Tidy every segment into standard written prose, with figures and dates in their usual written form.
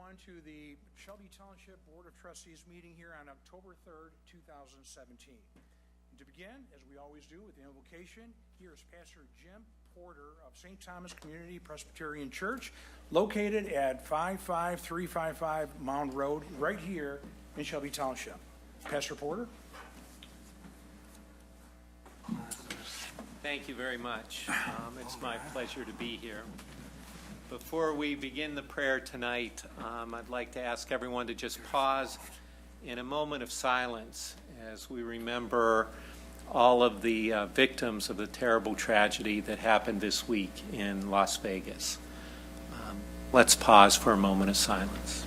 everyone to the Shelby Township Board of Trustees meeting here on October 3rd, 2017. And to begin, as we always do, with the invocation, here is Pastor Jim Porter of St. Thomas Community Presbyterian Church, located at 55355 Mound Road, right here in Shelby Township. Pastor Porter. Thank you very much. It's my pleasure to be here. Before we begin the prayer tonight, I'd like to ask everyone to just pause in a moment of silence as we remember all of the victims of the terrible tragedy that happened this week in Las Vegas. Let's pause for a moment of silence.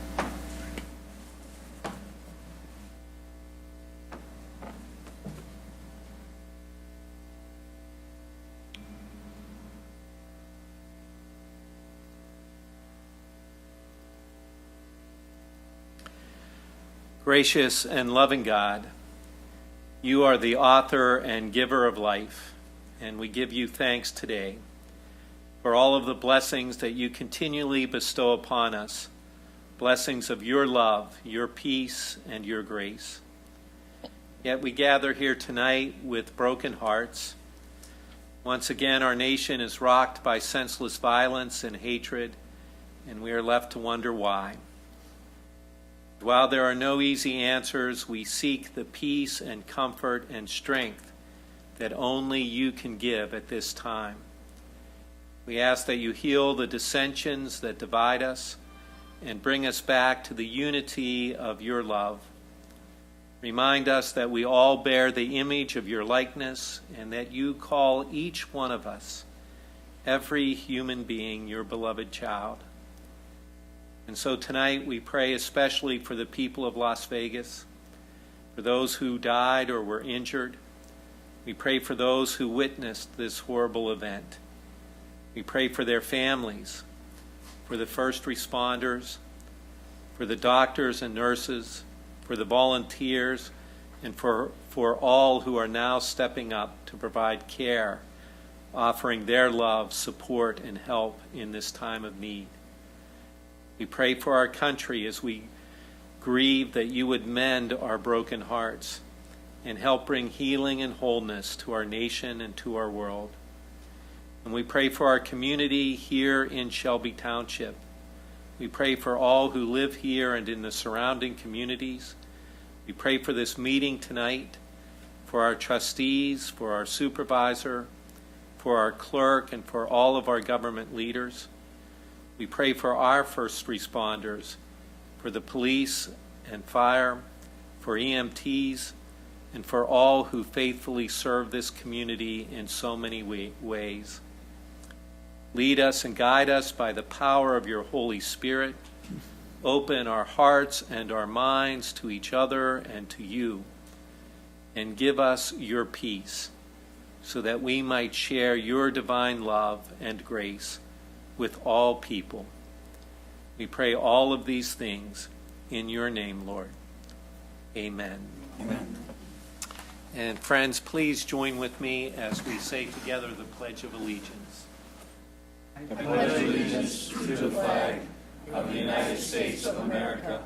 Gracious and loving God, you are the author and giver of life, and we give you thanks today for all of the blessings that you continually bestow upon us, blessings of your love, your peace, and your grace. Yet we gather here tonight with broken hearts. Once again, our nation is rocked by senseless violence and hatred, and we are left to wonder why. While there are no easy answers, we seek the peace and comfort and strength that only you can give at this time. We ask that you heal the dissensions that divide us and bring us back to the unity of your love. Remind us that we all bear the image of your likeness and that you call each one of us, every human being, your beloved child. And so tonight we pray especially for the people of Las Vegas, for those who died or were injured. We pray for those who witnessed this horrible event. We pray for their families, for the first responders, for the doctors and nurses, for the volunteers, and for all who are now stepping up to provide care, offering their love, support, and help in this time of need. We pray for our country as we grieve that you would mend our broken hearts and help bring healing and wholeness to our nation and to our world. And we pray for our community here in Shelby Township. We pray for all who live here and in the surrounding communities. We pray for this meeting tonight, for our trustees, for our supervisor, for our clerk, and for all of our government leaders. We pray for our first responders, for the police and fire, for EMTs, and for all who faithfully serve this community in so many ways. Lead us and guide us by the power of your Holy Spirit. Open our hearts and our minds to each other and to you, and give us your peace so that we might share your divine love and grace with all people. We pray all of these things in your name, Lord. Amen. Amen. And friends, please join with me as we say together the Pledge of Allegiance. I pledge allegiance to the flag of the United States of America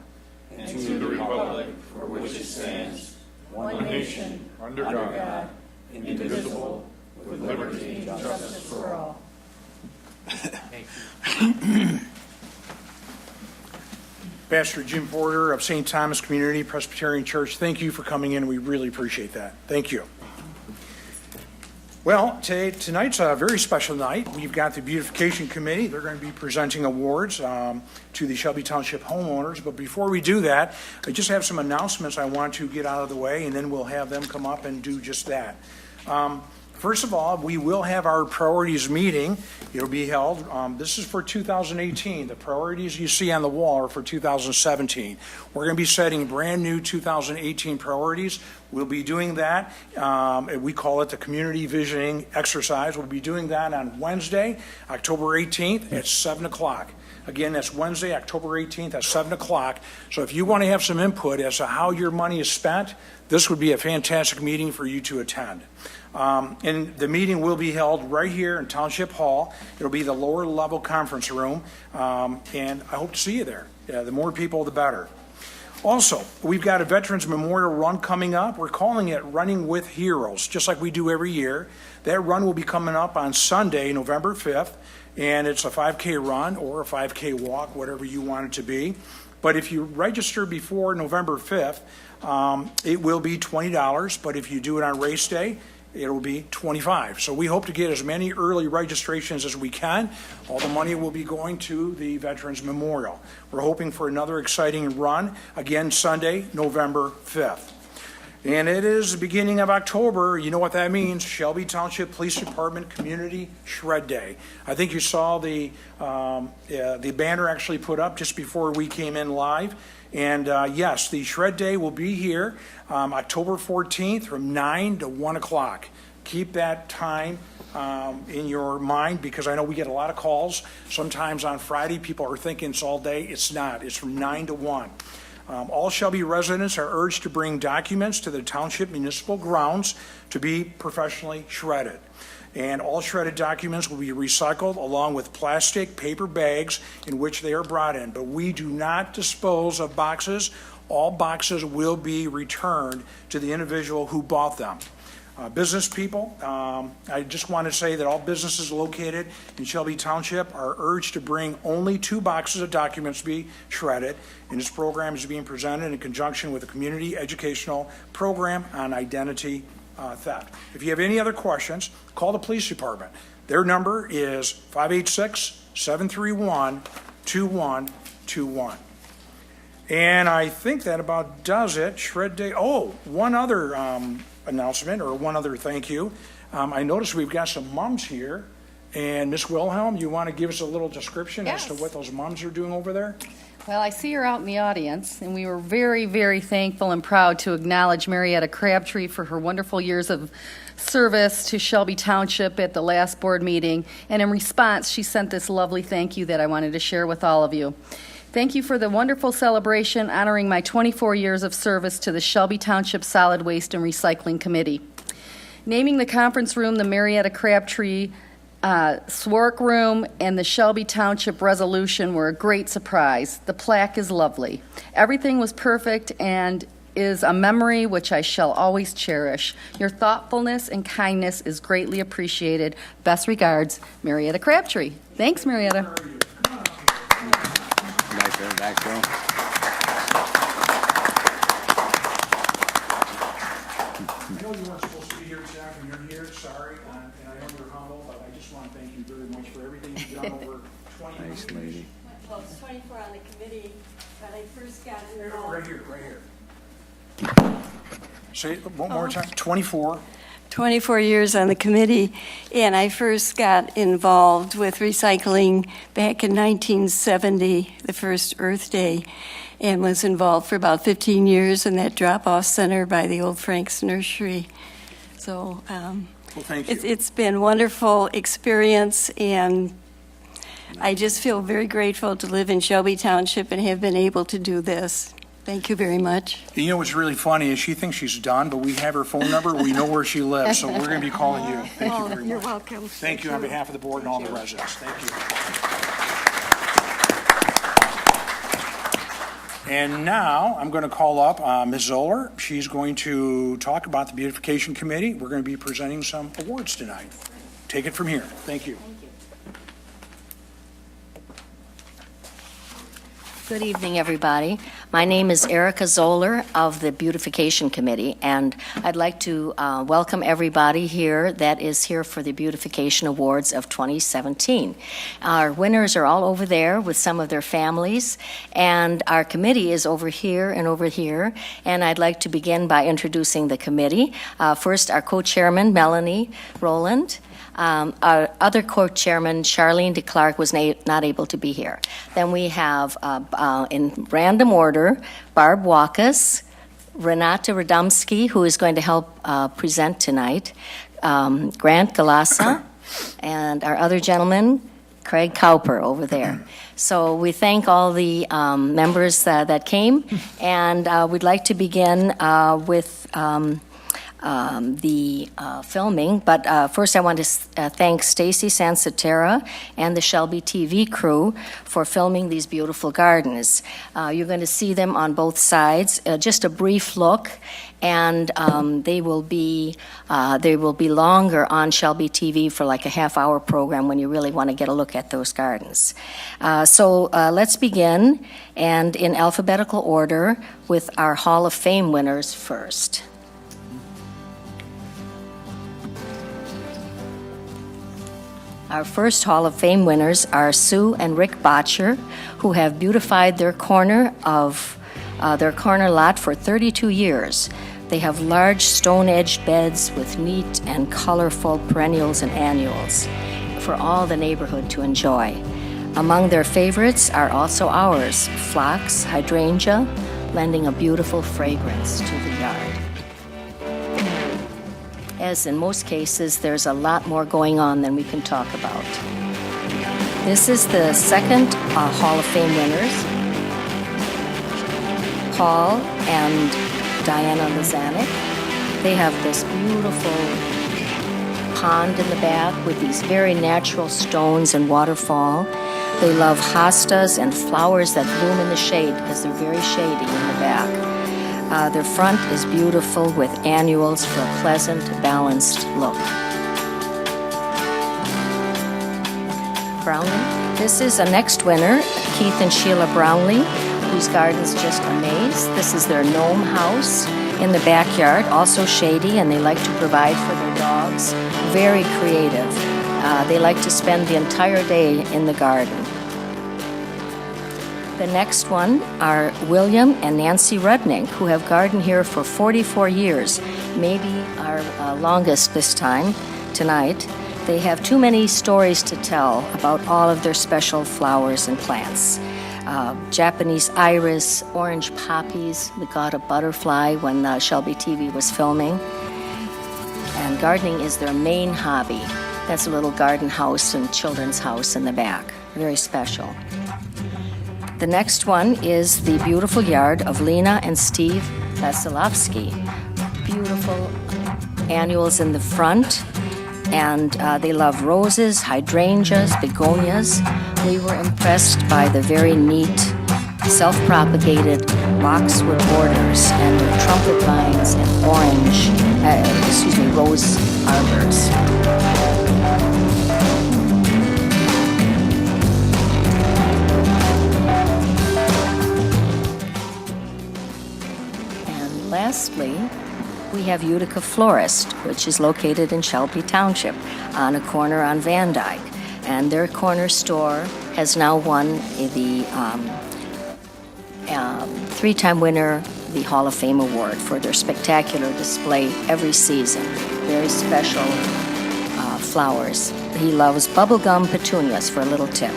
and to the republic for which it stands, one nation, under God, indivisible, with liberty and justice for all. Thank you. Pastor Jim Porter of St. Thomas Community Presbyterian Church, thank you for coming in. We really appreciate that. Thank you. Well, tonight's a very special night. We've got the Beautification Committee. They're going to be presenting awards to the Shelby Township homeowners. But before we do that, I just have some announcements I want to get out of the way, and then we'll have them come up and do just that. First of all, we will have our priorities meeting. It'll be held. This is for 2018. The priorities you see on the wall are for 2017. We're going to be setting brand new 2018 priorities We'll be doing that. We call it the Community Visioning Exercise. We'll be doing that on Wednesday, October 18th at 7 o'clock. Again, that's Wednesday, October 18th at 7 o'clock. So if you want to have some input as to how your money is spent, this would be a fantastic meeting for you to attend. And the meeting will be held right here in Township Hall. It'll be the lower level conference room, and I hope to see you there. The more people, the better. Also, we've got a Veterans Memorial Run coming up. We're calling it Running with Heroes, just like we do every year. That run will be coming up on Sunday, November 5th, and it's a 5K run or a 5K walk, whatever you want it to be. But if you register before November 5th, it will be $20, but if you do it on race day, it'll be $25. So we hope to get as many early registrations as we can. All the money will be going to the Veterans Memorial. We're hoping for another exciting run, again, Sunday, November 5th. And it is the beginning of October. You know what that means, Shelby Township Police Department Community Shred Day. I think you saw the banner actually put up just before we came in live. And yes, the Shred Day will be here October 14th from 9 to 1 o'clock. Keep that time in your mind, because I know we get a lot of calls. Sometimes on Friday, people are thinking it's all day. It's not. It's from 9 to 1. All Shelby residents are urged to bring documents to the township municipal grounds to be professionally shredded. And all shredded documents will be recycled along with plastic paper bags in which they are brought in. But we do not dispose of boxes. All boxes will be returned to the individual who bought them. Business people, I just want to say that all businesses located in Shelby Township are urged to bring only 2 boxes of documents to be shredded. And this program is being presented in conjunction with a community educational program on identity theft. If you have any other questions, call the police department. Their number is 586-731-2121. And I think that about does it. Shred Day. Oh, one other announcement, or one other thank you. I noticed we've got some mums here. And Miss Wilhelm, you want to give us a little description as to what those mums are doing over there? Well, I see her out in the audience, and we were very, very thankful and proud to acknowledge Marietta Crabtree for her wonderful years of service to Shelby Township at the last board meeting. And in response, she sent this lovely thank you that I wanted to share with all of you. Thank you for the wonderful celebration honoring my 24 years of service to the Shelby Township Solid Waste and Recycling Committee. Naming the conference room the Marietta Crabtree Swark Room and the Shelby Township Resolution were a great surprise. The plaque is lovely. Everything was perfect and is a memory which I shall always cherish. Your thoughtfulness and kindness is greatly appreciated. Best regards, Marietta Crabtree. Thanks, Marietta. Back row. I know you weren't supposed to be here tonight, and you're here, sorry, and I know you're humble, but I just want to thank you very much for everything you've done over 20 years. Nice lady. Well, it's 24 on the committee, but I first got Right involved. here, right here. Say it one more time, 24. 24 years on the committee, and I first got involved with recycling back in 1970, the first Earth Day, and was involved for about 15 years in that drop-off center by the old Frank's Nursery. So Well, thank you. it's been a wonderful experience, and I just feel very grateful to live in Shelby Township and have been able to do this. Thank you very much. You know what's really funny is she thinks she's done, but we have her phone number, we know where she lives, so we're going to be calling you. Thank you very much. You're welcome. Thank you on behalf of the board and all the residents. Thank you. And now I'm going to call up Ms. Zoller. She's going to talk about the beautification committee. We're going to be presenting some awards tonight. Take it from here. Thank you. Good evening, everybody. My name is Erica Zoller of the Beautification Committee, and I'd like to welcome everybody here that is here for the Beautification Awards of 2017. Our winners are all over there with some of their families, and our committee is over here and over here, and I'd like to begin by introducing the committee. First, our co-chairman, Melanie Rowland. Our other co-chairman, Charlene DeClark, was not able to be here. Then we have, in random order, Barb Wakas, Renata Radomski, who is going to help present tonight, Grant Galassa, and our other gentleman, Craig Cowper, over there. So we thank all the members that came, and we'd like to begin with the filming. But first I want to thank Stacy Sansatera and the Shelby TV crew for filming these beautiful gardens. You're going to see them on both sides. Just a brief look, and they will be longer on Shelby TV for like a half-hour program when you really want to get a look at those gardens. So let's begin, and in alphabetical order with our Hall of Fame winners first. Our first Hall of Fame winners are Sue and Rick Botcher, who have beautified their corner lot for 32 years. They have large stone-edged beds with neat and colorful perennials and annuals for all the neighborhood to enjoy. Among their favorites are also ours, phlox, hydrangea, lending a beautiful fragrance to the yard. As in most cases, there's a lot more going on than we can talk about. This is the second Hall of Fame winners, Paul and Diana Lizanek. They have this beautiful pond in the back with these very natural stones and waterfall. They love hostas and flowers that bloom in the shade because they're very shady in the back. Their front is beautiful with annuals for a pleasant, balanced look. Brownlee. This is a next winner, Keith and Sheila Brownlee, whose gardens just amaze. This is their gnome house in the backyard, also shady, and they like to provide for their dogs. Very creative. They like to spend the entire day in the garden. The next one are William and Nancy Rudnick, who have gardened here for 44 years, maybe our longest this time, tonight. They have too many stories to tell about all of their special flowers and plants. Japanese iris, orange poppies. We got a butterfly when Shelby TV was filming. And gardening is their main hobby. That's a little garden house and children's house in the back. Very special. The next one is the beautiful yard of Lena and Steve Vasilovsky. Beautiful annuals in the front, and they love roses, hydrangeas, begonias. We were impressed by the very neat, self-propagated boxwood borders and the trumpet vines and rose arbors. Lastly, we have Utica Florist, which is located in Shelby Township on a corner on Van Dyke. And their corner store has now won the three-time winner, the Hall of Fame Award for their spectacular display every season. Very special flowers. He loves bubblegum petunias for a little tip.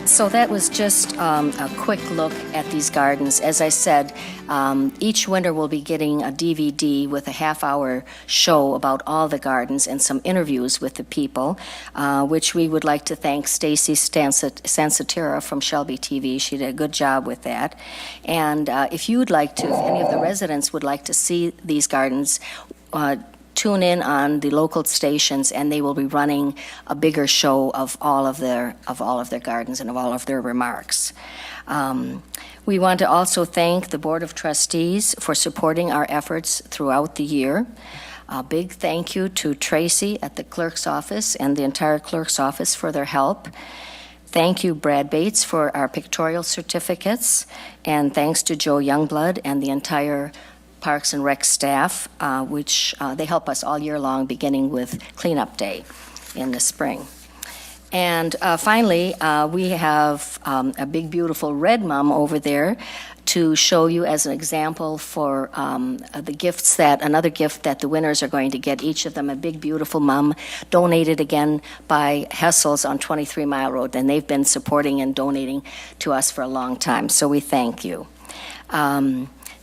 So that was just a quick look at these gardens. As I said, each winter will be getting a DVD with a half-hour show about all the gardens and some interviews with the people, which we would like to thank Stacy Sansatera from Shelby TV. She did a good job with that. And if you would like to, if any of the residents would like to see these gardens, tune in on the local stations, and they will be running a bigger show of all of their gardens and of all of their remarks. We want to also thank the Board of Trustees for supporting our efforts throughout the year. A big thank you to Tracy at the clerk's office and the entire clerk's office for their help. Thank you, Brad Bates, for our pictorial certificates, and thanks to Joe Youngblood and the entire Parks and Rec staff, which they help us all year long, beginning with cleanup day in the spring. And finally, we have a big, beautiful red mum over there to show you as an example for another gift that the winners are going to get, each of them a big, beautiful mum, donated again by Hessel's on 23 Mile Road, and they've been supporting and donating to us for a long time, so we thank you.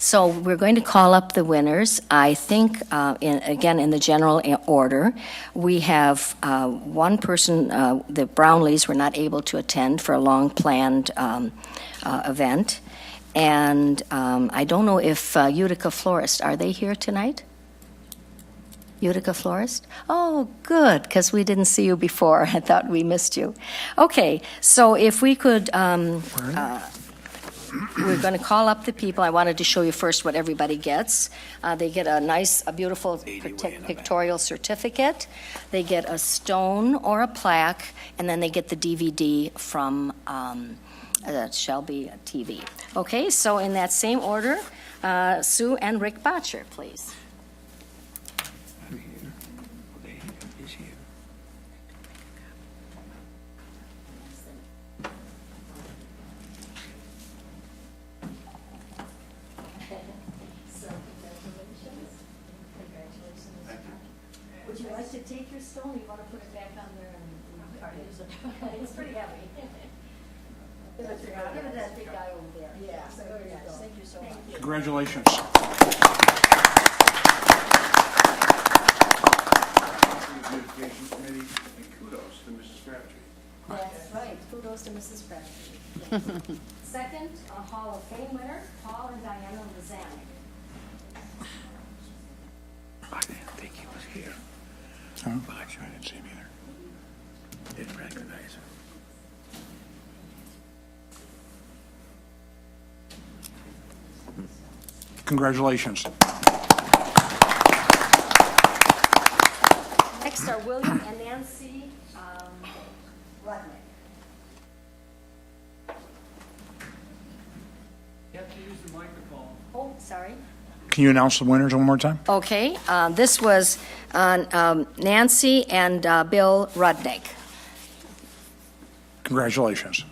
So we're going to call up the winners. I think, in the general order, we have one person, the Brownlees were not able to attend for a long-planned event. And I don't know if Utica Florist, are they here tonight? Utica Florist? Oh, good, because we didn't see you before. I thought we missed you. Okay, so if we could... we're going to call up the people. I wanted to show you first what everybody gets. They get a beautiful pictorial certificate. They get a stone or a plaque, and then they get the DVD from Shelby TV. Okay, so in that same order, Sue and Rick Botcher, please. Would you like to take your stone, or you want to put it back on there and use it? It's pretty heavy. Give it to that big guy over there. Yeah, there you go. Thank you so much. Congratulations. Beautification Committee, and kudos to Mrs. Crabtree. That's right. Kudos to Mrs. Crabtree. Second, a Hall of Fame winner, Paul and Diana Lazanik. I didn't think he was here. I didn't see him either. Didn't recognize him. Congratulations. Next are William and Nancy Rudnick. You have to use the microphone. Oh, sorry. Can you announce the winners one more time? Okay, this was Nancy and Bill Rudnick. Congratulations.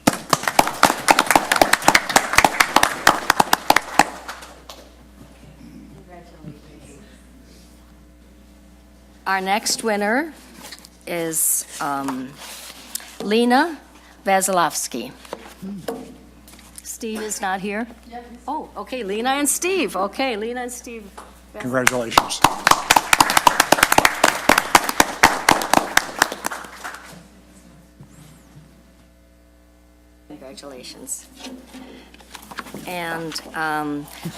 Our next winner is Lena Vasilevsky. Steve is not here? Oh, okay, Lena and Steve. Okay, Lena and Steve. Congratulations. Congratulations. And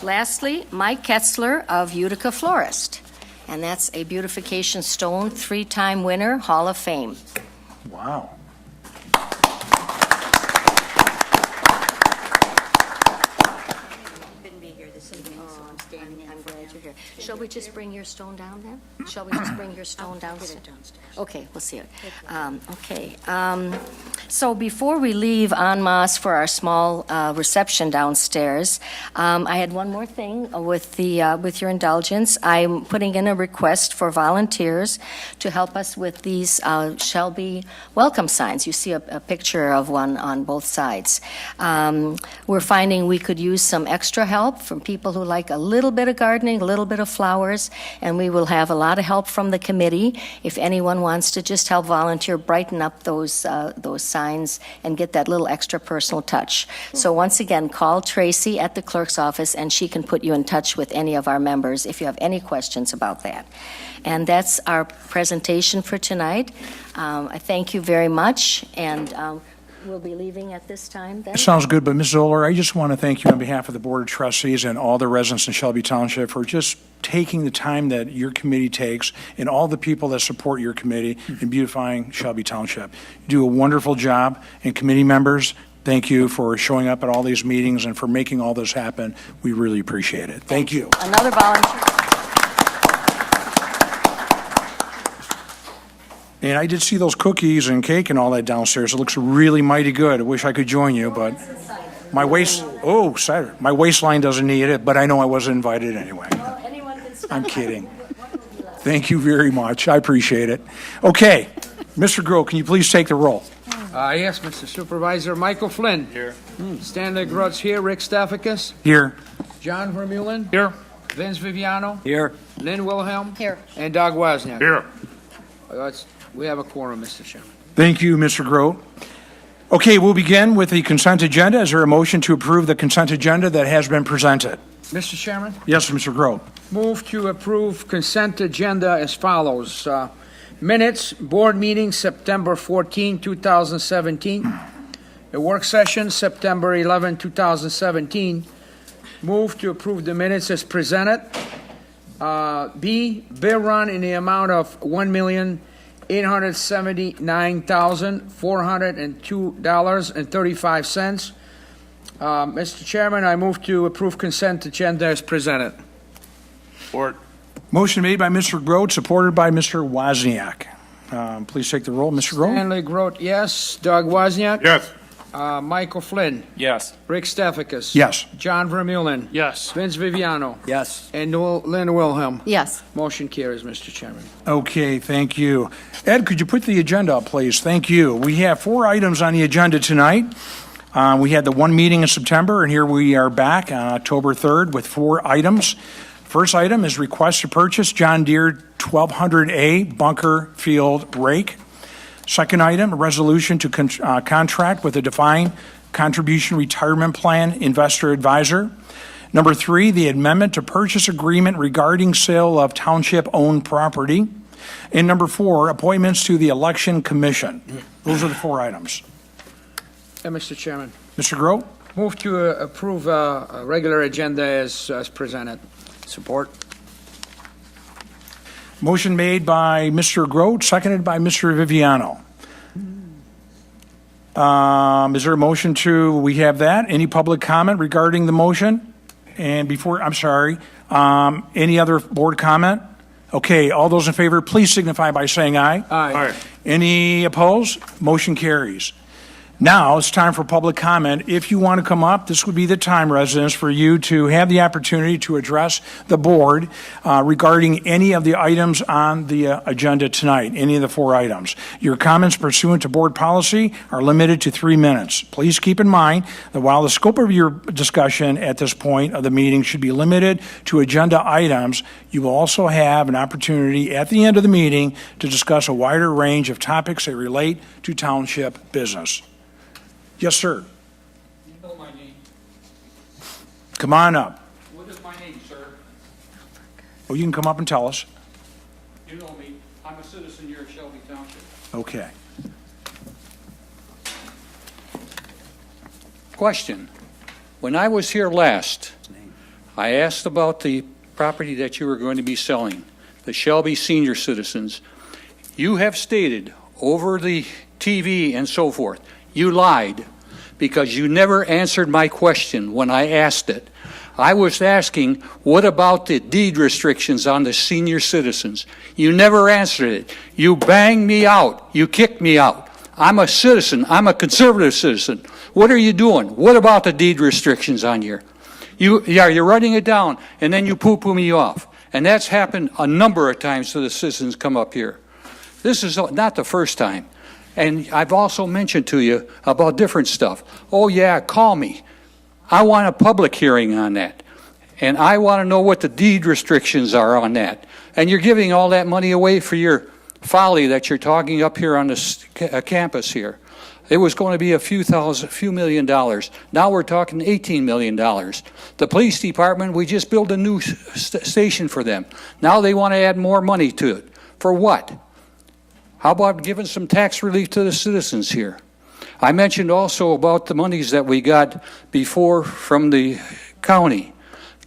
lastly, Mike Ketzler of Utica Florist. And that's a beautification stone, 3-time winner, Hall of Fame. Wow. Couldn't be here this evening, so I'm glad you're here. Shall we just bring your stone down then? Shall we just bring your stone downstairs? Okay, we'll see it. Okay. So before we leave en masse for our small reception downstairs, I had one more thing with your indulgence. I'm putting in a request for volunteers to help us with these Shelby welcome signs. You see a picture of one on both sides. We're finding we could use some extra help from people who like a little bit of gardening, a little bit of flowers, and we will have a lot of help from the committee. If anyone wants to just help volunteer, brighten up those signs and get that little extra personal touch. So once again, call Tracy at the clerk's office and she can put you in touch with any of our members if you have any questions about that. And that's our presentation for tonight. I thank you very much, and we'll be leaving at this time then. It sounds good, but Ms. Zoller, I just want to thank you on behalf of the Board of Trustees and all the residents in Shelby Township for just taking the time that your committee takes and all the people that support your committee in beautifying Shelby Township. You do a wonderful job, and committee members, thank you for showing up at all these meetings and for making all this happen. We really appreciate it. Thank you. Another volunteer. And I did see those cookies and cake and all that downstairs. It looks really mighty good. I wish I could join you, but my my waistline doesn't need it, but I know I wasn't invited anyway. Well, anyone can stop. I'm kidding. Thank you very much. I appreciate it. Okay, Mr. Grill, can you please take the roll? Yes, Mr. Supervisor. Michael Flynn. Here. Stanley Grutz here. Rick Staffikas. Here. John Vermeulen. Here. Vince Viviano. Here. Lynn Wilhelm. Here. And Doug Wozniak. Here. We have a quorum, Mr. Chairman. Thank you, Mr. Grote. Okay, we'll begin with the consent agenda. Is there a motion to approve the consent agenda that has been presented? Mr. Chairman, Yes, Mr. Grote. move to approve consent agenda as follows. Minutes, board meeting September 14, 2017. A work session September 11, 2017. Move to approve the minutes as presented. B, bill run in the amount of $1,879,402.35. Mr. Chairman, I move to approve consent agenda as presented. Motion made by Mr. Grote, supported by Mr. Wozniak. Please take the roll. Mr. Grote? Stanley Grote, yes. Doug Wozniak? Yes. Michael Flynn? Yes. Rick Staffikas? Yes. John Vermeulen? Yes. Vince Viviano? Yes. And Lynn Wilhelm? Yes. Motion carries, Mr. Chairman. Okay, thank you. Ed, could you put the agenda up, please? Thank you. We have 4 items on the agenda tonight. We had the one meeting in September, and here we are back on October 3rd with 4 items. First item is request to purchase John Deere 1200A bunker field rake. Second item, a resolution to contract with a defined contribution retirement plan investor advisor. Number 3, the amendment to purchase agreement regarding sale of township-owned property. And number 4, appointments to the election commission. Those are the 4 items. Mr. Chairman, Mr. Grote? move to approve a regular agenda as presented. Support. Motion made by Mr. Grote, seconded by Mr. Viviano. Is there a motion we have that? Any public comment regarding the motion? And before, I'm sorry, any other board comment? Okay, all those in favor, please signify by saying aye. Aye. Any opposed? Motion carries. Now it's time for public comment. If you want to come up, this would be the time, residents, for you to have the opportunity to address the board regarding any of the items on the agenda tonight, any of the 4 items. Your comments pursuant to board policy are limited to 3 minutes. Please keep in mind that while the scope of your discussion at this point of the meeting should be limited to agenda items, you will also have an opportunity at the end of the meeting to discuss a wider range of topics that relate to township business. Yes, sir. You know my name. Come on up. What is my name, sir? Oh, you can come up and tell us. You know me. I'm a citizen here of Shelby Township. Okay. Question. When I was here last, I asked about the property that you were going to be selling, the Shelby Senior Citizens. You have stated over the TV and so forth, you lied because you never answered my question when I asked it. I was asking, what about the deed restrictions on the senior citizens? You never answered it. You banged me out. You kicked me out. I'm a citizen. I'm a conservative citizen. What are you doing? What about the deed restrictions on here? You're writing it down, and then you poo-poo me off. And that's happened a number of times to the citizens come up here. This is not the first time. And I've also mentioned to you about different stuff. Oh, yeah, call me. I want a public hearing on that. And I want to know what the deed restrictions are on that. And you're giving all that money away for your folly that you're talking up here on the campus here. It was going to be a few $1 million. Now we're talking $18 million. The police department, we just built a new station for them. Now they want to add more money to it. For what? How about giving some tax relief to the citizens here? I mentioned also about the monies that we got before from the county.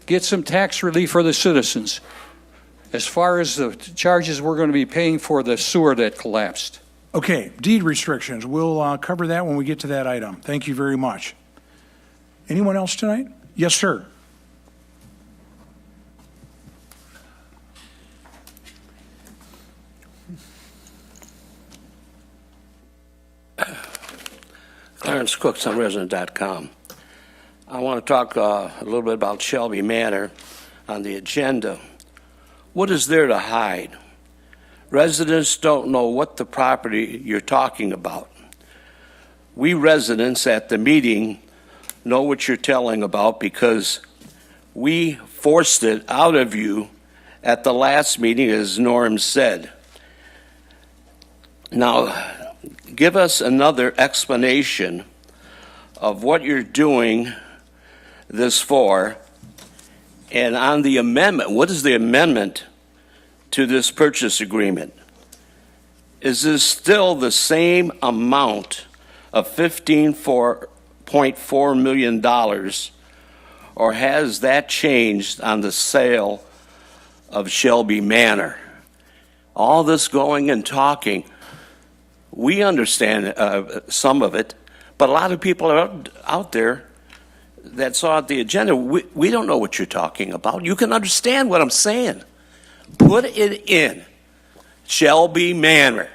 Get some tax relief for the citizens. As far as the charges we're going to be paying for the sewer that collapsed. Okay, deed restrictions. We'll cover that when we get to that item. Thank you very much. Anyone else tonight? Yes, sir. Clarence Cooks on Resident.com. I want to talk a little bit about Shelby Manor on the agenda. What is there to hide? Residents don't know what the property you're talking about. we residents at the meeting know what you're telling about because we forced it out of you at the last meeting, as Norm said. Now, give us another explanation of what you're doing this for. And on the amendment, what is the amendment to this purchase agreement? Is this still the same amount of $15.4 million, or has that changed on the sale of Shelby Manor? All this going and talking, we understand some of it, but a lot of people are out there that saw the agenda. We don't know what you're talking about. You can understand what I'm saying. Put it in Shelby Manor.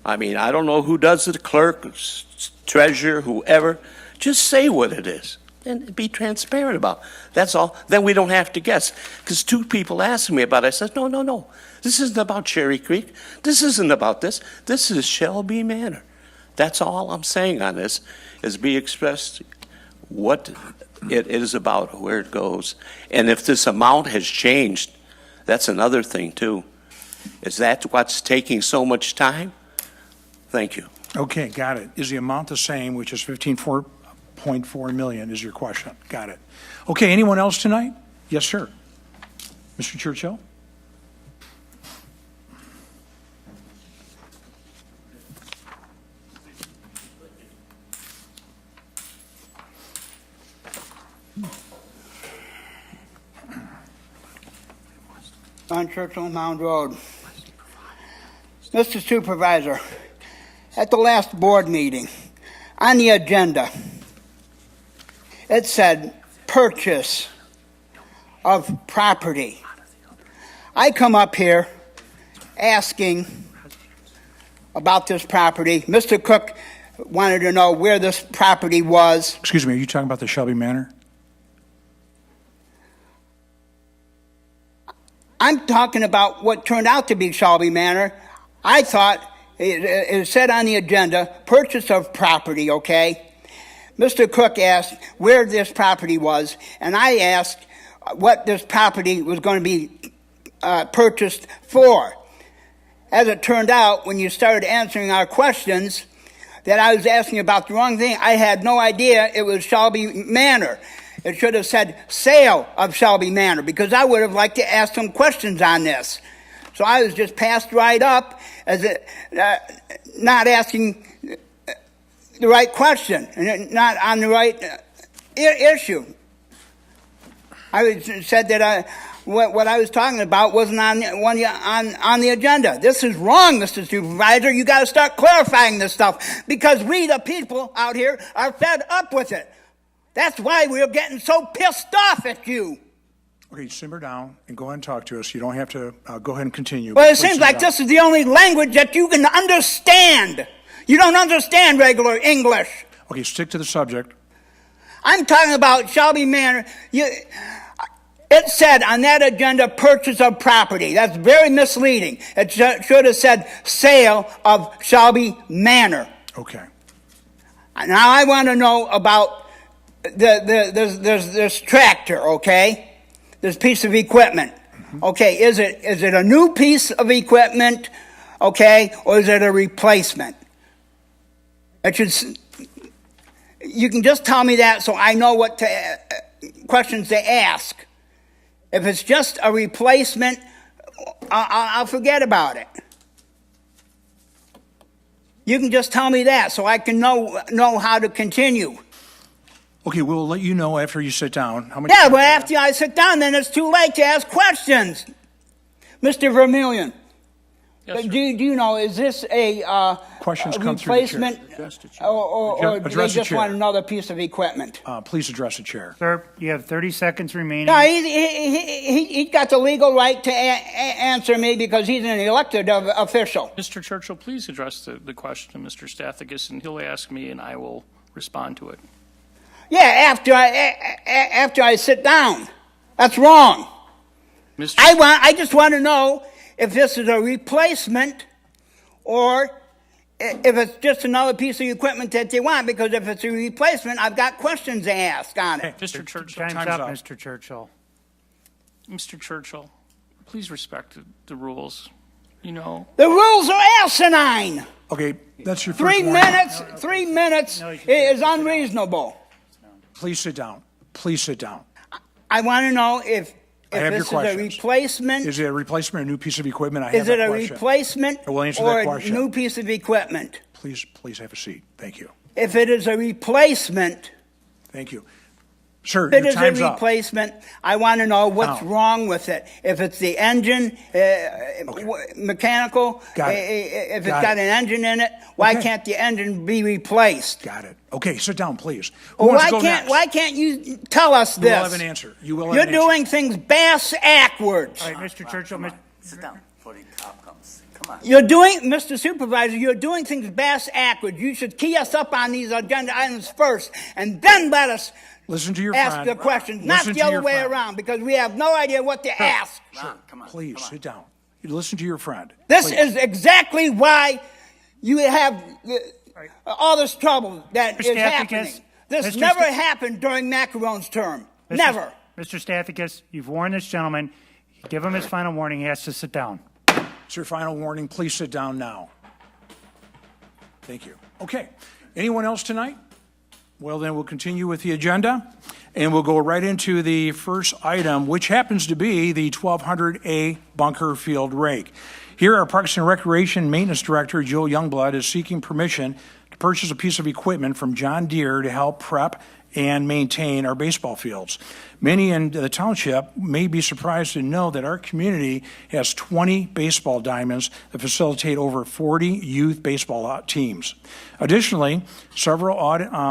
I mean, I don't know who does it, clerk, treasurer, whoever. Just say what it is and be transparent about it. That's all. Then we don't have to guess. Because 2 people asked me about it. I said, no. This isn't about Cherry Creek. This isn't about this. This is Shelby Manor. That's all I'm saying on this, is be expressed what it is about, where it goes. And if this amount has changed, that's another thing, too. Is that what's taking so much time? Thank you. Okay, got it. Is the amount the same, which is $15.4 million is your question? Got it. Okay, anyone else tonight? Yes, sir. Mr. Churchill? On Churchill Mound Road. Mr. Supervisor, at the last board meeting, on the agenda, it said purchase of property. I come up here asking about this property. Mr. Cook wanted to know where this property was. Excuse me, are you talking about the Shelby Manor? I'm talking about what turned out to be Shelby Manor. I thought it said on the agenda, purchase of property, okay? Mr. Cook asked where this property was, and I asked what this property was going to be purchased for. As it turned out, when you started answering our questions, that I was asking about the wrong thing. I had no idea it was Shelby Manor. It should have said sale of Shelby Manor, because I would have liked to ask some questions on this. So I was just passed right up as not asking the right question, and not on the right issue. I said that what I was talking about wasn't on the agenda. This is wrong, Mr. Supervisor. You got to start clarifying this stuff, because we, the people out here, are fed up with it. That's why we're getting so pissed off at you. Okay, simmer down and go ahead and talk to us. You don't have to go ahead and continue. Well, it seems like this is the only language that you can understand. You don't understand regular English. Okay, stick to the subject. I'm talking about Shelby Manor. It said on that agenda, purchase of property. That's very misleading. It should have said sale of Shelby Manor. Okay. Now I want to know about this tractor, okay? This piece of equipment. Okay, is it a new piece of equipment, okay, or is it a replacement? You can just tell me that so I know what questions to ask. If it's just a replacement, I'll forget about it. You can just tell me that so I can know how to continue. Okay, we'll let you know after you sit down. How much? Yeah, but after I sit down, then it's too late to ask questions. Mr. Vermillion, Yes, sir. do you know, is this a Questions come through the chair. replacement, or do they Address the just chair. want another piece of equipment? Please address the chair. Sir, you have 30 seconds remaining. No, he's got the legal right to answer me because he's an elected official. Mr. Churchill, please address the question to Mr. Stathakis, and he'll ask me, and I will respond to it. Yeah, after I sit down. That's wrong. Mr. I just want to know if this is a replacement or if it's just another piece of equipment that they want, because if it's a replacement, I've got questions to ask on it. Mr. Churchill, Time's up, Mr. Churchill. Mr. Churchill, please respect the rules. You know, The rules are asinine. Okay, that's your first 3 warning. minutes, 3 minutes is unreasonable. Please sit down. Please sit down. I want to know if I have your this is a questions. replacement. Is it a replacement or a new piece of equipment? I have Is it that a question. replacement I will answer or that a question. new piece of equipment? Please have a seat. Thank you. If it is a replacement, Thank you. Sir, if it your is time's a up. replacement, I want to know what's Now. wrong with it. If it's the engine, mechanical, Got it. if it's Got got it. an engine in it, why Okay. can't the engine be replaced? Got it. Okay, sit down, please. Who Or wants why to go can't next? why can't you tell us You will this? have an answer. You will have You're an answer. doing things bass-ackwards. All right, Mr. Churchill, Sit down before the cop comes. Come on. You're doing, Mr. Supervisor, you're doing things bass-ackwards. You should key us up on these agenda items first, and then let us Listen to your ask friend. the questions, not Listen the to other your way friend. around, because we have no idea what to ask. Ron, come on. Please, come on. sit down. You listen to your friend. This Please. is exactly why you have all this trouble that Mr. is happening. Stathakis, This Mr. never Sta- happened during Macarone's term. Mr. Never. Mr. Stathakis, you've warned this gentleman. Give him his final warning. He has to sit down. It's your final warning. Please sit down now. Thank you. Okay. Anyone else tonight? Well, then we'll continue with the agenda, and we'll go right into the first item, which happens to be the 1200A bunker field rake. Here, our Parks and Recreation Maintenance Director, Joe Youngblood, is seeking permission to purchase a piece of equipment from John Deere to help prep and maintain our baseball fields. Many in the township may be surprised to know that our community has 20 baseball diamonds that facilitate over 40 youth baseball teams. Additionally, several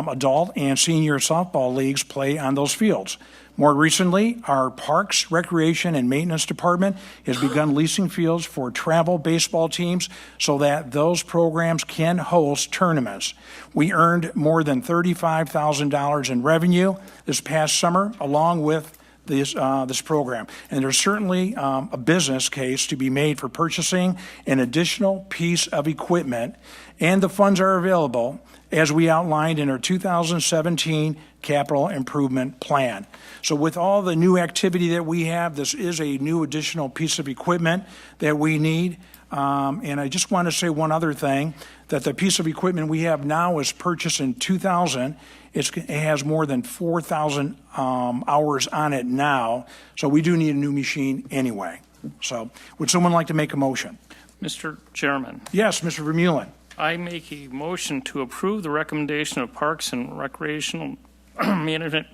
adult and senior softball leagues play on those fields. More recently, our Parks, Recreation, and Maintenance Department has begun leasing fields for travel baseball teams so that those programs can host tournaments. We earned more than $35,000 in revenue this past summer along with this program. And there's certainly a business case to be made for purchasing an additional piece of equipment, and the funds are available as we outlined in our 2017 capital improvement plan. So with all the new activity that we have, this is a new additional piece of equipment that we need. And I just want to say one other thing, that the piece of equipment we have now was purchased in 2000. It has more than 4,000 hours on it now, so we do need a new machine anyway. So would someone like to make a motion? Mr. Chairman, Yes, Mr. Vermeulen. I make a motion to approve the recommendation of Parks and Recreational Management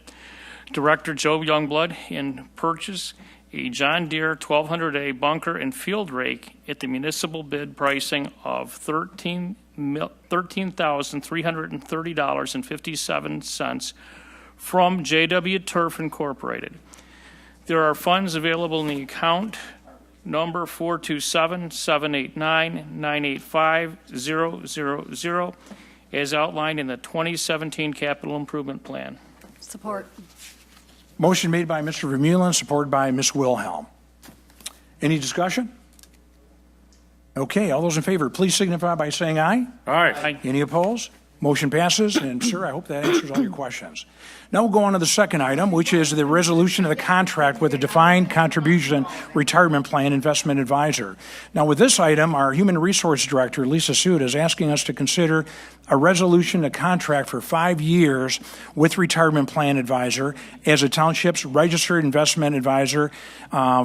Director Joe Youngblood and purchase a John Deere 1200A bunker and field rake at the municipal bid pricing of $13,330.57 from JW Turf Incorporated. There are funds available in the account number 427-789-985-000 as outlined in the 2017 capital improvement plan. Support. Motion made by Mr. Vermeulen, supported by Ms. Wilhelm. Any discussion? Okay, all those in favor, please signify by saying aye. Aye. Any opposed? Motion passes, and sir, I hope that answers all your questions. Now we'll go on to the second item, which is the resolution of the contract with the Defined Contribution Retirement Plan Investment Advisor. Now with this item, our Human Resource Director, Lisa Sood, is asking us to consider a resolution to contract for 5 years with Retirement Plan Advisor as a township's registered investment advisor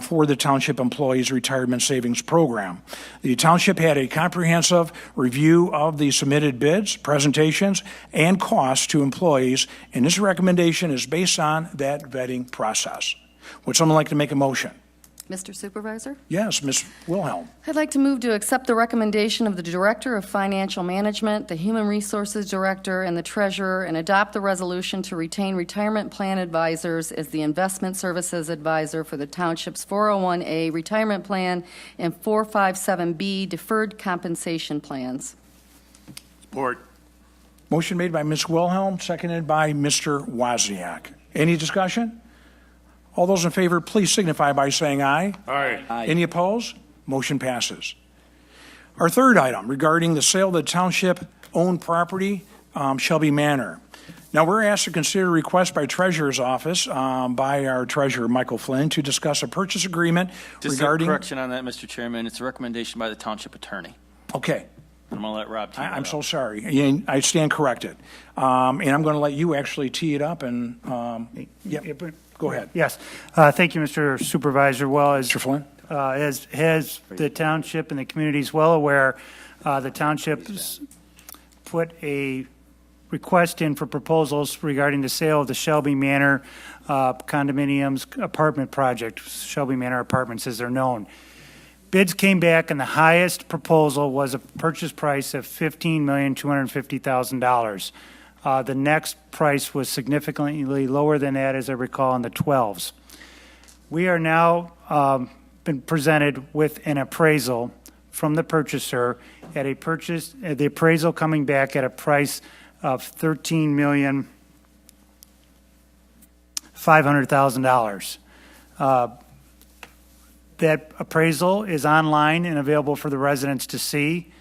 for the township employees' retirement savings program. The township had a comprehensive review of the submitted bids, presentations, and costs to employees, and this recommendation is based on that vetting process. Would someone like to make a motion? Mr. Supervisor? Yes, Ms. Wilhelm. I'd like to move to accept the recommendation of the Director of Financial Management, the Human Resources Director, and the Treasurer, and adopt the resolution to retain retirement plan advisors as the investment services advisor for the Township's 401A retirement plan and 457B deferred compensation plans. Support. Motion made by Ms. Wilhelm, seconded by Mr. Wozniak. Any discussion? All those in favor, please signify by saying aye. Aye. Any opposed? Motion passes. Our third item regarding the sale of the township-owned property, Shelby Manor. Now, we're asked to consider a request by Treasurer's Office, by our Treasurer, Michael Flynn, to discuss a purchase agreement Just regarding... a correction on that, Mr. Chairman. It's a recommendation by the Township Attorney. Okay. I'm going to let Rob tee that I'm up. so sorry. I stand corrected. And I'm going to let you actually tee it up and, go ahead. Yes. Thank you, Mr. Supervisor. Well, Mr. Flynn? as the township and the community is well aware, the township's put a request in for proposals regarding the sale of the Shelby Manor condominiums apartment project, Shelby Manor Apartments as they're known. Bids came back, and the highest proposal was a purchase price of $15,250,000. The next price was significantly lower than that, as I recall, in the 12s. We are now been presented with an appraisal from the purchaser at the appraisal coming back at a price of $13,500,000. That appraisal is online and available for the residents to see.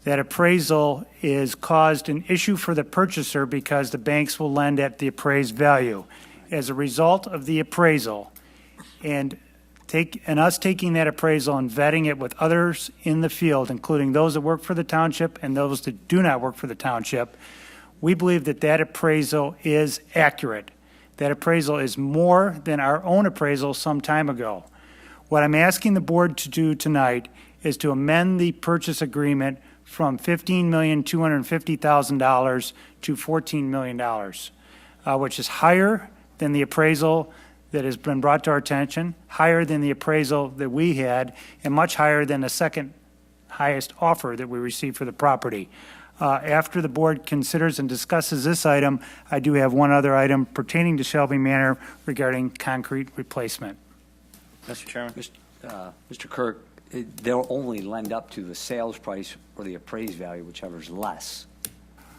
That appraisal is caused an issue for the purchaser because the banks will lend at the appraised value. As a result of the appraisal and us taking that appraisal and vetting it with others in the field, including those that work for the township and those that do not work for the township, we believe that that appraisal is accurate. That appraisal is more than our own appraisal some time ago. What I'm asking the board to do tonight is to amend the purchase agreement from $15,250,000 to $14 million, which is higher than the appraisal that has been brought to our attention, higher than the appraisal that we had, and much higher than the second highest offer that we received for the property. After the board considers and discusses this item, I do have one other item pertaining to Shelby Manor regarding concrete replacement. Mr. Chairman? Mr. Kirk, they'll only lend up to the sales price or the appraised value, whichever's less.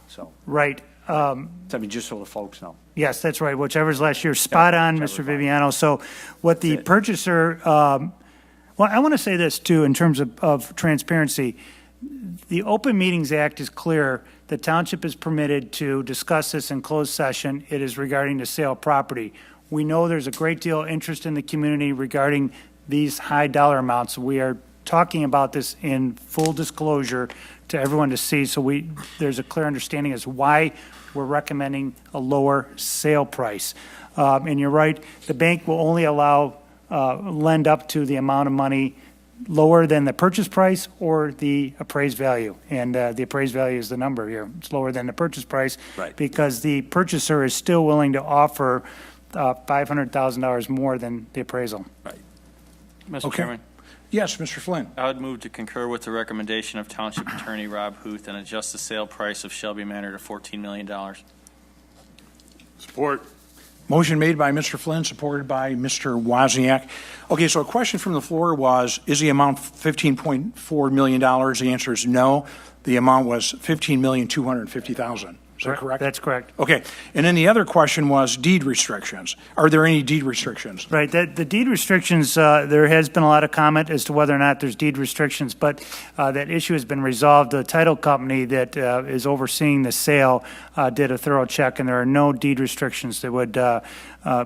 So, Right. I mean, just so the folks know. Yes, that's right, whichever's last year. Spot on, Mr. Viviano. So what the purchaser, well, I want to say this, too, in terms of transparency. The Open Meetings Act is clear. The township is permitted to discuss this in closed session. It is regarding the sale of property. We know there's a great deal of interest in the community regarding these high dollar amounts. We are talking about this in full disclosure to everyone to see, so there's a clear understanding as to why we're recommending a lower sale price. And you're right, the bank will only allow lend up to the amount of money lower than the purchase price or the appraised value. And the appraised value is the number here. It's lower than the purchase price because the purchaser is still willing to offer $500,000 more than the appraisal. Right. Mr. Chairman? Yes, Mr. Flynn. I would move to concur with the recommendation of Township Attorney Rob Huth and adjust the sale price of Shelby Manor to $14 million. Support. Motion made by Mr. Flynn, supported by Mr. Wozniak. Okay, so a question from the floor was, is the amount $15.4 million? The answer is no. The amount was $15,250,000. Is that correct? That's correct. Okay. And then the other question was deed restrictions. Are there any deed restrictions? Right. The deed restrictions, there has been a lot of comment as to whether or not there's deed restrictions, but that issue has been resolved. The title company that is overseeing the sale did a thorough check, and there are no deed restrictions that would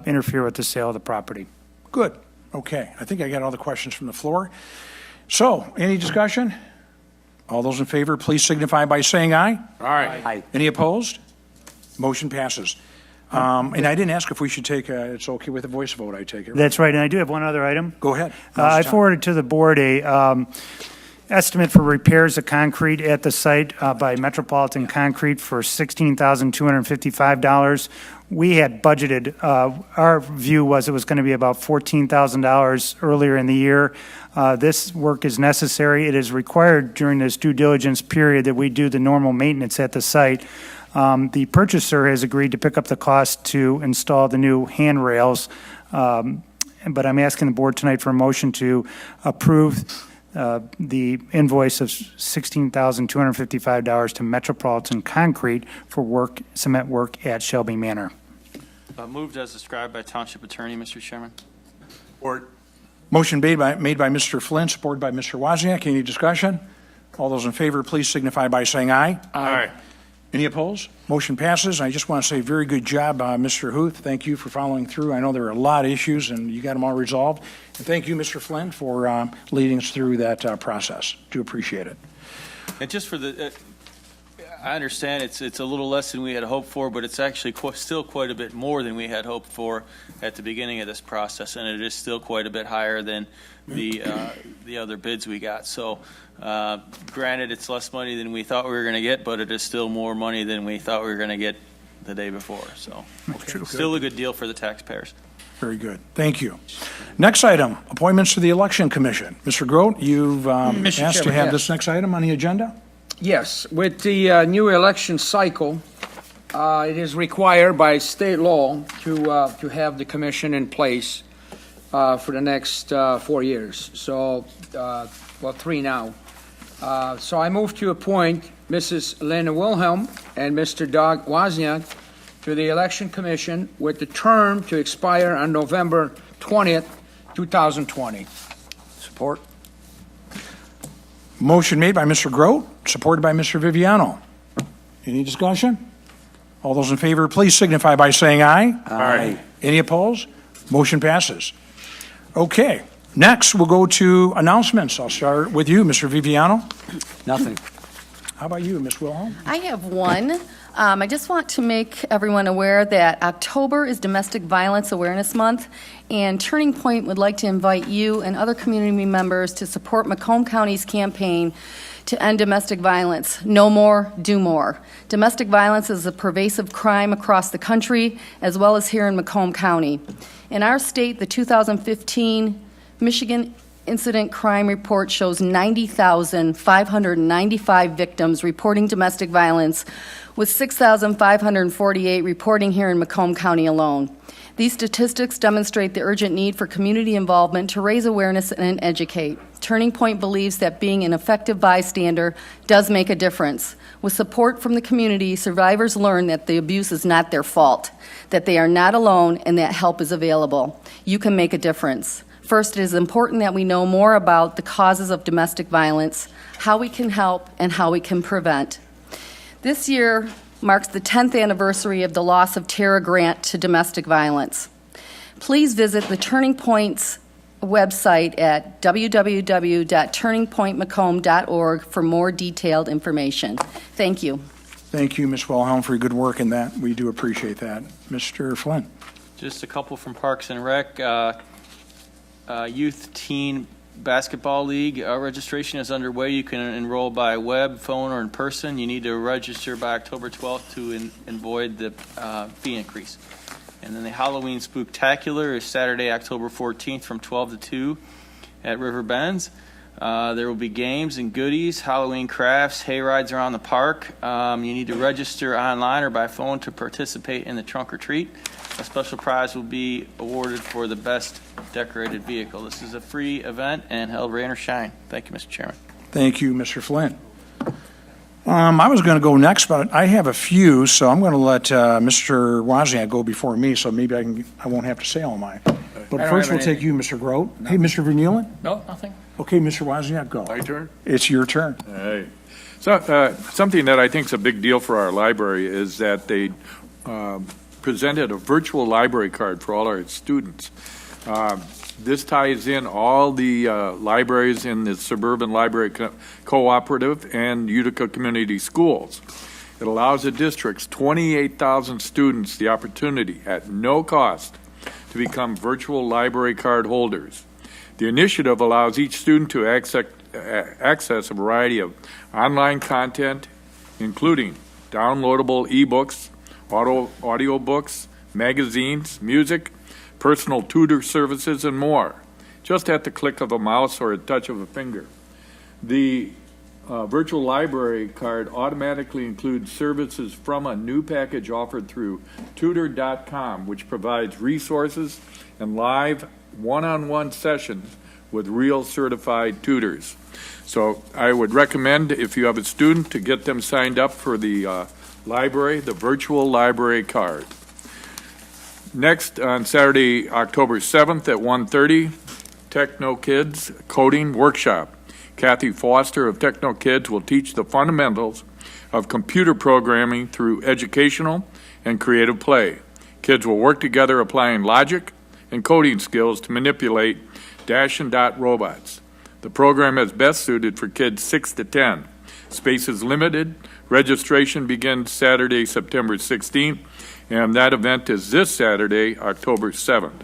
interfere with the sale of the property. Good. Okay. I think I got all the questions from the floor. So, any discussion? All those in favor, please signify by saying aye. Aye. Any opposed? Motion passes. And I didn't ask if we should take, it's okay with a voice vote, I take it. That's right, and I do have one other item. Go ahead. I forwarded to the board a estimate for repairs of concrete at the site by Metropolitan Concrete for $16,255. We had budgeted, our view was it was going to be about $14,000 earlier in the year. This work is necessary. It is required during this due diligence period that we do the normal maintenance at the site. The purchaser has agreed to pick up the cost to install the new handrails, but I'm asking the board tonight for a motion to approve the invoice of $16,255 to Metropolitan Concrete for cement work at Shelby Manor. Moved as described by Township Attorney, Mr. Chairman. Support. Motion made by Mr. Flynn, supported by Mr. Wozniak. Any discussion? All those in favor, please signify by saying aye. Aye. Any opposed? Motion passes. I just want to say very good job, Mr. Huth. Thank you for following through. I know there were a lot of issues, and you got them all resolved. And thank you, Mr. Flynn, for leading us through that process. Do appreciate it. And just for the, I understand it's a little less than we had hoped for, but it's actually still quite a bit more than we had hoped for at the beginning of this process, and it is still quite a bit higher than the other bids we got. So, granted, it's less money than we thought we were going to get, but it is still more money than we thought we were going to get the day before. So, still a good deal for the taxpayers. Very good. Thank you. Next item, appointments to the Election Commission. Mr. Grote, you've asked to Chairman, have yes. this next item on the agenda? Yes, with the new election cycle, it is required by state law to have the commission in place for the next 4 years. So, 3 now. So I move to appoint Mrs. Lynn Wilhelm and Mr. Doug Wozniak to the Election Commission with the term to expire on November 20th, 2020. Support? Motion made by Mr. Grote, supported by Mr. Viviano. Any discussion? All those in favor, please signify by saying aye. Aye. Any opposed? Motion passes. Okay, next we'll go to announcements. I'll start with you, Mr. Viviano. Nothing. How about you, Ms. Wilhelm? I have one. I just want to make everyone aware that October is Domestic Violence Awareness Month, and Turning Point would like to invite you and other community members to support Macomb County's campaign to end domestic violence. No more, do more. Domestic violence is a pervasive crime across the country, as well as here in Macomb County. In our state, the 2015 Michigan Incident Crime Report shows 90,595 victims reporting domestic violence, with 6,548 reporting here in Macomb County alone. These statistics demonstrate the urgent need for community involvement to raise awareness and educate. Turning Point believes that being an effective bystander does make a difference. With support from the community, survivors learn that the abuse is not their fault, that they are not alone, and that help is available. You can make a difference. First, it is important that we know more about the causes of domestic violence, how we can help, and how we can prevent. This year marks the 10th anniversary of the loss of Tara Grant to domestic violence. Please visit the Turning Point's website at www.turningpointmacomb.org for more detailed information. Thank you. Thank you, Ms. Wilhelm, for your good work in that. We do appreciate that. Mr. Flynn? Just a couple from Parks and Rec. Youth Teen Basketball League registration is underway. You can enroll by web, phone, or in person. You need to register by October 12th to avoid the fee increase. And then the Halloween Spooktacular is Saturday, October 14th from 12 to 2 at River Bends. There will be games and goodies, Halloween crafts, hay rides around the park. You need to register online or by phone to participate in the trunk or treat. A special prize will be awarded for the best decorated vehicle. This is a free event and held rain or shine. Thank you, Mr. Chairman. Thank you, Mr. Flynn. I was going to go next, but I have a few, so I'm going to let Mr. Wozniak go before me, so maybe I won't have to say all mine. But first, we'll take you, Mr. Grote. Hey, Mr. Vermeulen? No, nothing. Okay, Mr. Wozniak, go. My turn? It's your turn. Hey. So, something that I think is a big deal for our library is that they presented a virtual library card for all our students. This ties in all the libraries in the Suburban Library Cooperative and Utica Community Schools. It allows the district's 28,000 students the opportunity at no cost to become virtual library card holders. The initiative allows each student to access a variety of online content, including downloadable ebooks, audio books, magazines, music, personal tutor services, and more, just at the click of a mouse or a touch of a finger. The virtual library card automatically includes services from a new package offered through tutor.com, which provides resources and live one-on-one sessions with real certified tutors. So I would recommend, if you have a student, to get them signed up for the library, the virtual library card. Next, on Saturday, October 7th at 1:30, Techno Kids Coding Workshop. Kathy Foster of Techno Kids will teach the fundamentals of computer programming through educational and creative play. Kids will work together applying logic and coding skills to manipulate dash and dot robots. The program is best suited for kids 6 to 10. Space is limited. Registration begins Saturday, September 16th, and that event is this Saturday, October 7th.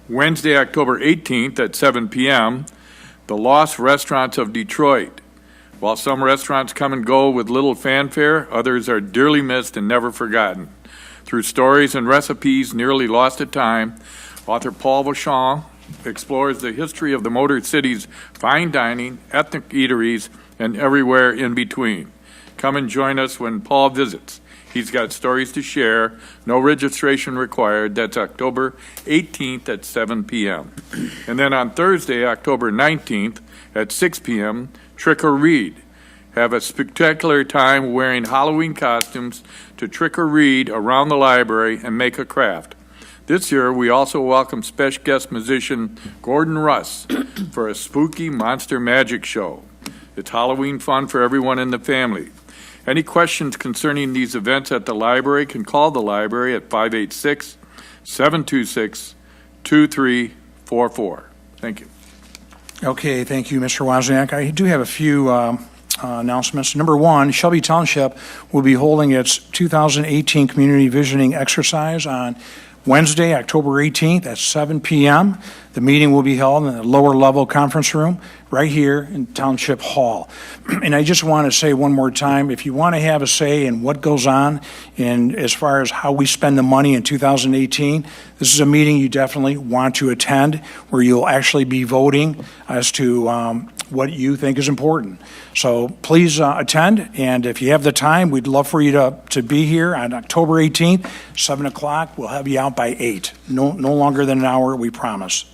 Wednesday, October 18th at 7 p.m., the Lost Restaurants of Detroit. While some restaurants come and go with little fanfare, others are dearly missed and never forgotten. Through stories and recipes nearly lost to time, author Paul Vachon explores the history of the Motor City's fine dining, ethnic eateries, and everywhere in between. Come and join us when Paul visits. He's got stories to share, no registration required. That's October 18th at 7 p.m. And then on Thursday, October 19th at 6 p.m., Trick or Read. Have a spectacular time wearing Halloween costumes to trick or read around the library and make a craft. This year, we also welcome special guest musician Gordon Russ for a spooky monster magic show. It's Halloween fun for everyone in the family. Any questions concerning these events at the library can call the library at 586-726-2344. Thank you. Okay, thank you, Mr. Wozniak. I do have a few announcements. Number one, Shelby Township will be holding its 2018 Community Visioning Exercise on Wednesday, October 18th at 7 p.m. The meeting will be held in the lower level conference room right here in Township Hall. And I just want to say one more time, if you want to have a say in what goes on in as far as how we spend the money in 2018, this is a meeting you definitely want to attend where you'll actually be voting as to what you think is important. So please attend, and if you have the time, we'd love for you to be here on October 18th, 7 o'clock. We'll have you out by 8. No longer than an hour, we promise.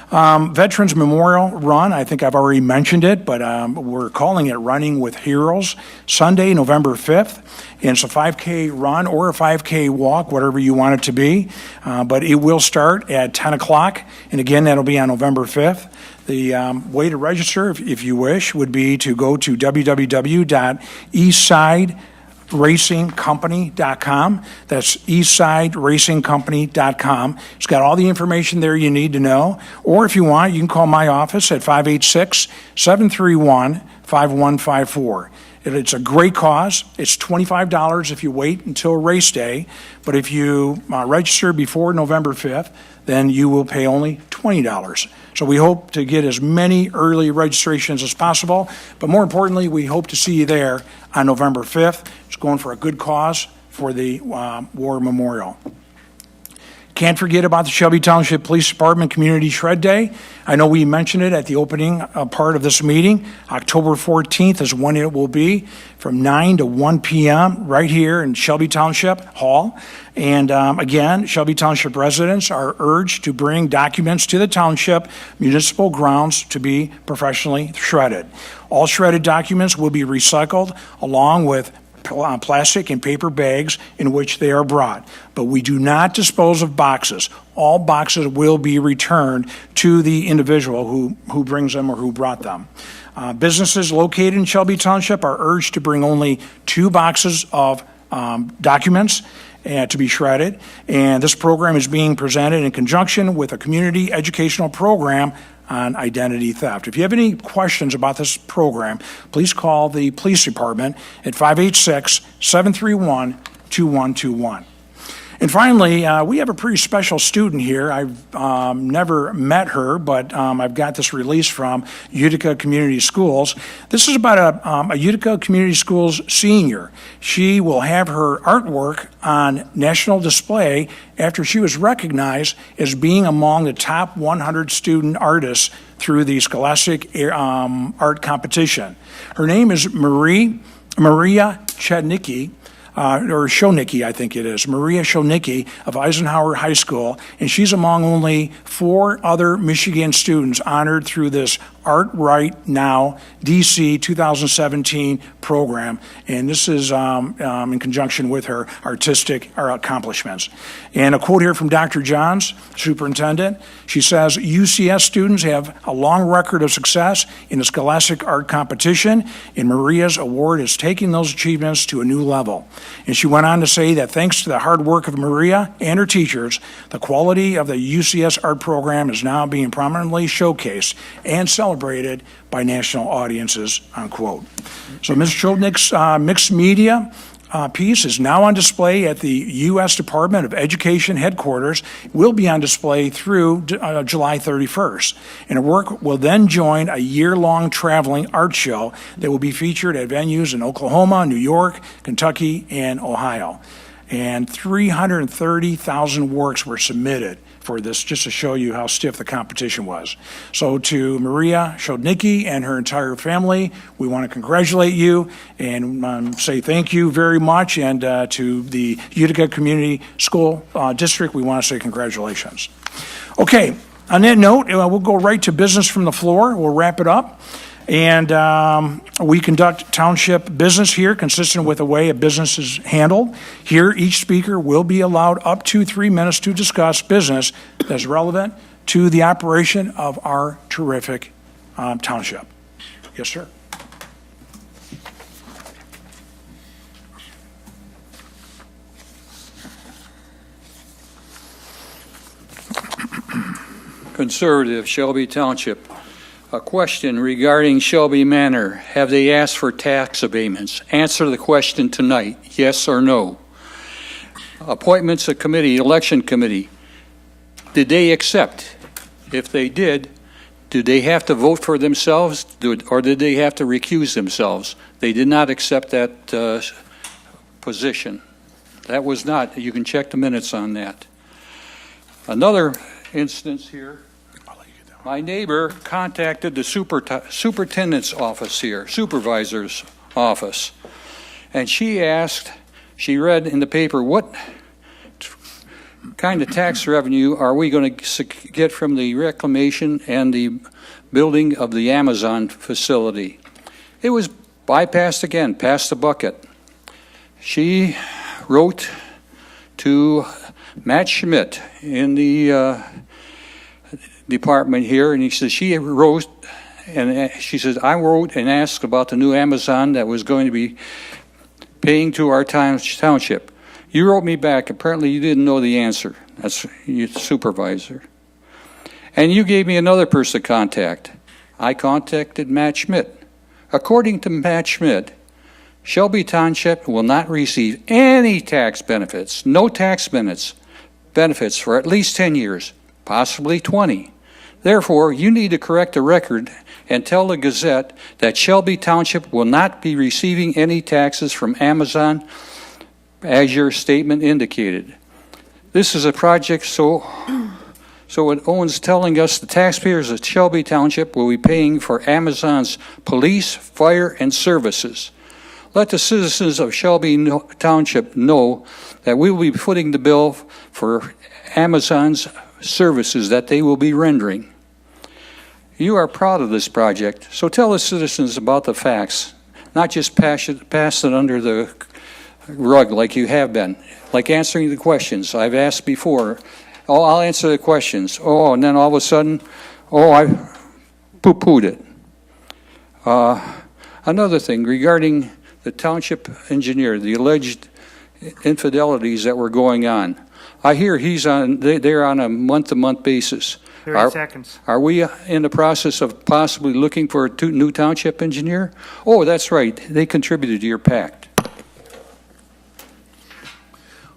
Veterans Memorial Run, I think I've already mentioned it, but we're calling it Running with Heroes, Sunday, November 5th. And it's a 5K run or a 5K walk, whatever you want it to be. But it will start at 10 o'clock. And again, that'll be on November 5th. The way to register, if you wish, would be to go to www.eastsideracingcompany.com. That's eastsideracingcompany.com. It's got all the information there you need to know. Or if you want, you can call my office at 586-731-5154. It's a great cause. It's $25 if you wait until race day, but if you register before November 5th, then you will pay only $20. So we hope to get as many early registrations as possible, but more importantly, we hope to see you there on November 5th. It's going for a good cause for the War Memorial. Can't forget about the Shelby Township Police Department Community Shred Day. I know we mentioned it at the opening part of this meeting. October 14th is when it will be, from 9 to 1 p.m. right here in Shelby Township Hall. And again, Shelby Township residents are urged to bring documents to the township municipal grounds to be professionally shredded. All shredded documents will be recycled along with plastic and paper bags in which they are brought. But we do not dispose of boxes. All boxes will be returned to the individual who brings them or who brought them. Businesses located in Shelby Township are urged to bring only 2 boxes of documents to be shredded. And this program is being presented in conjunction with a community educational program on identity theft. If you have any questions about this program, please call the police department at 586-731-2121. And finally, we have a pretty special student here. I've never met her, but I've got this release from Utica Community Schools. This is about a Utica Community Schools senior. She will have her artwork on national display after she was recognized as being among the top 100 student artists through the Scholastic Art Competition. Her name is Maria Chednicki. Or Shonicki, I think it is, Maria Shonicki of Eisenhower High School, and she's among only 4 other Michigan students honored through this Art Right Now DC 2017 program, and this is in conjunction with her artistic accomplishments. And a quote here from Dr. Johns, superintendent. She says, UCS students have a long record of success in the Scholastic Art Competition, and Maria's award is taking those achievements to a new level. And she went on to say that thanks to the hard work of Maria and her teachers, the quality of the UCS art program is now being prominently showcased and celebrated by national audiences, unquote. So Ms. Chodnik's mixed media piece is now on display at the U.S. Department of Education headquarters, will be on display through July 31st. And her work will then join a year-long traveling art show that will be featured at venues in Oklahoma, New York, Kentucky, and Ohio. And 330,000 works were submitted for this, just to show you how stiff the competition was. So to Maria Shodnicki and her entire family, we want to congratulate you and say thank you very much. And to the Utica Community School District, we want to say congratulations. Okay, on that note, we'll go right to business from the floor. We'll wrap it up. And we conduct township business here consistent with the way a business is handled. Here, each speaker will be allowed up to 3 minutes to discuss business that's relevant to the operation of our terrific township. Yes, sir. Conservative, Shelby Township. A question regarding Shelby Manor. Have they asked for tax abatements? Answer the question tonight, yes or no. Appointments of committee, election committee. Did they accept? If they did they have to vote for themselves or did they have to recuse themselves? They did not accept that position. That was not, you can check the minutes on that. Another instance here. My neighbor contacted the superintendent's office here, supervisor's office, and she read in the paper, what kind of tax revenue are we going to get from the reclamation and the building of the Amazon facility? It was bypassed again, past the bucket. She wrote to Matt Schmidt in the department here, and she wrote, and she says, I wrote and asked about the new Amazon that was going to be paying to our township. You wrote me back. Apparently you didn't know the answer. That's your supervisor. And you gave me another person to contact. I contacted Matt Schmidt. According to Matt Schmidt, Shelby Township will not receive any tax benefits, no tax benefits for at least 10 years, possibly 20. Therefore, you need to correct the record and tell the Gazette that Shelby Township will not be receiving any taxes from Amazon, as your statement indicated. This is a project so it owns telling us the taxpayers of Shelby Township will be paying for Amazon's police, fire, and services. Let the citizens of Shelby Township know that we will be footing the bill for Amazon's services that they will be rendering. You are proud of this project, so tell the citizens about the facts, not just pass it under the rug like you have been, like answering the questions I've asked before. Oh, I'll answer the questions. Oh, and then all of a sudden, I poo-pooed it. Another thing regarding the township engineer, the alleged infidelities that were going on. I hear they're on a month-to-month basis. 30 seconds. Are we in the process of possibly looking for a new township engineer? Oh, that's right. They contributed to your pact.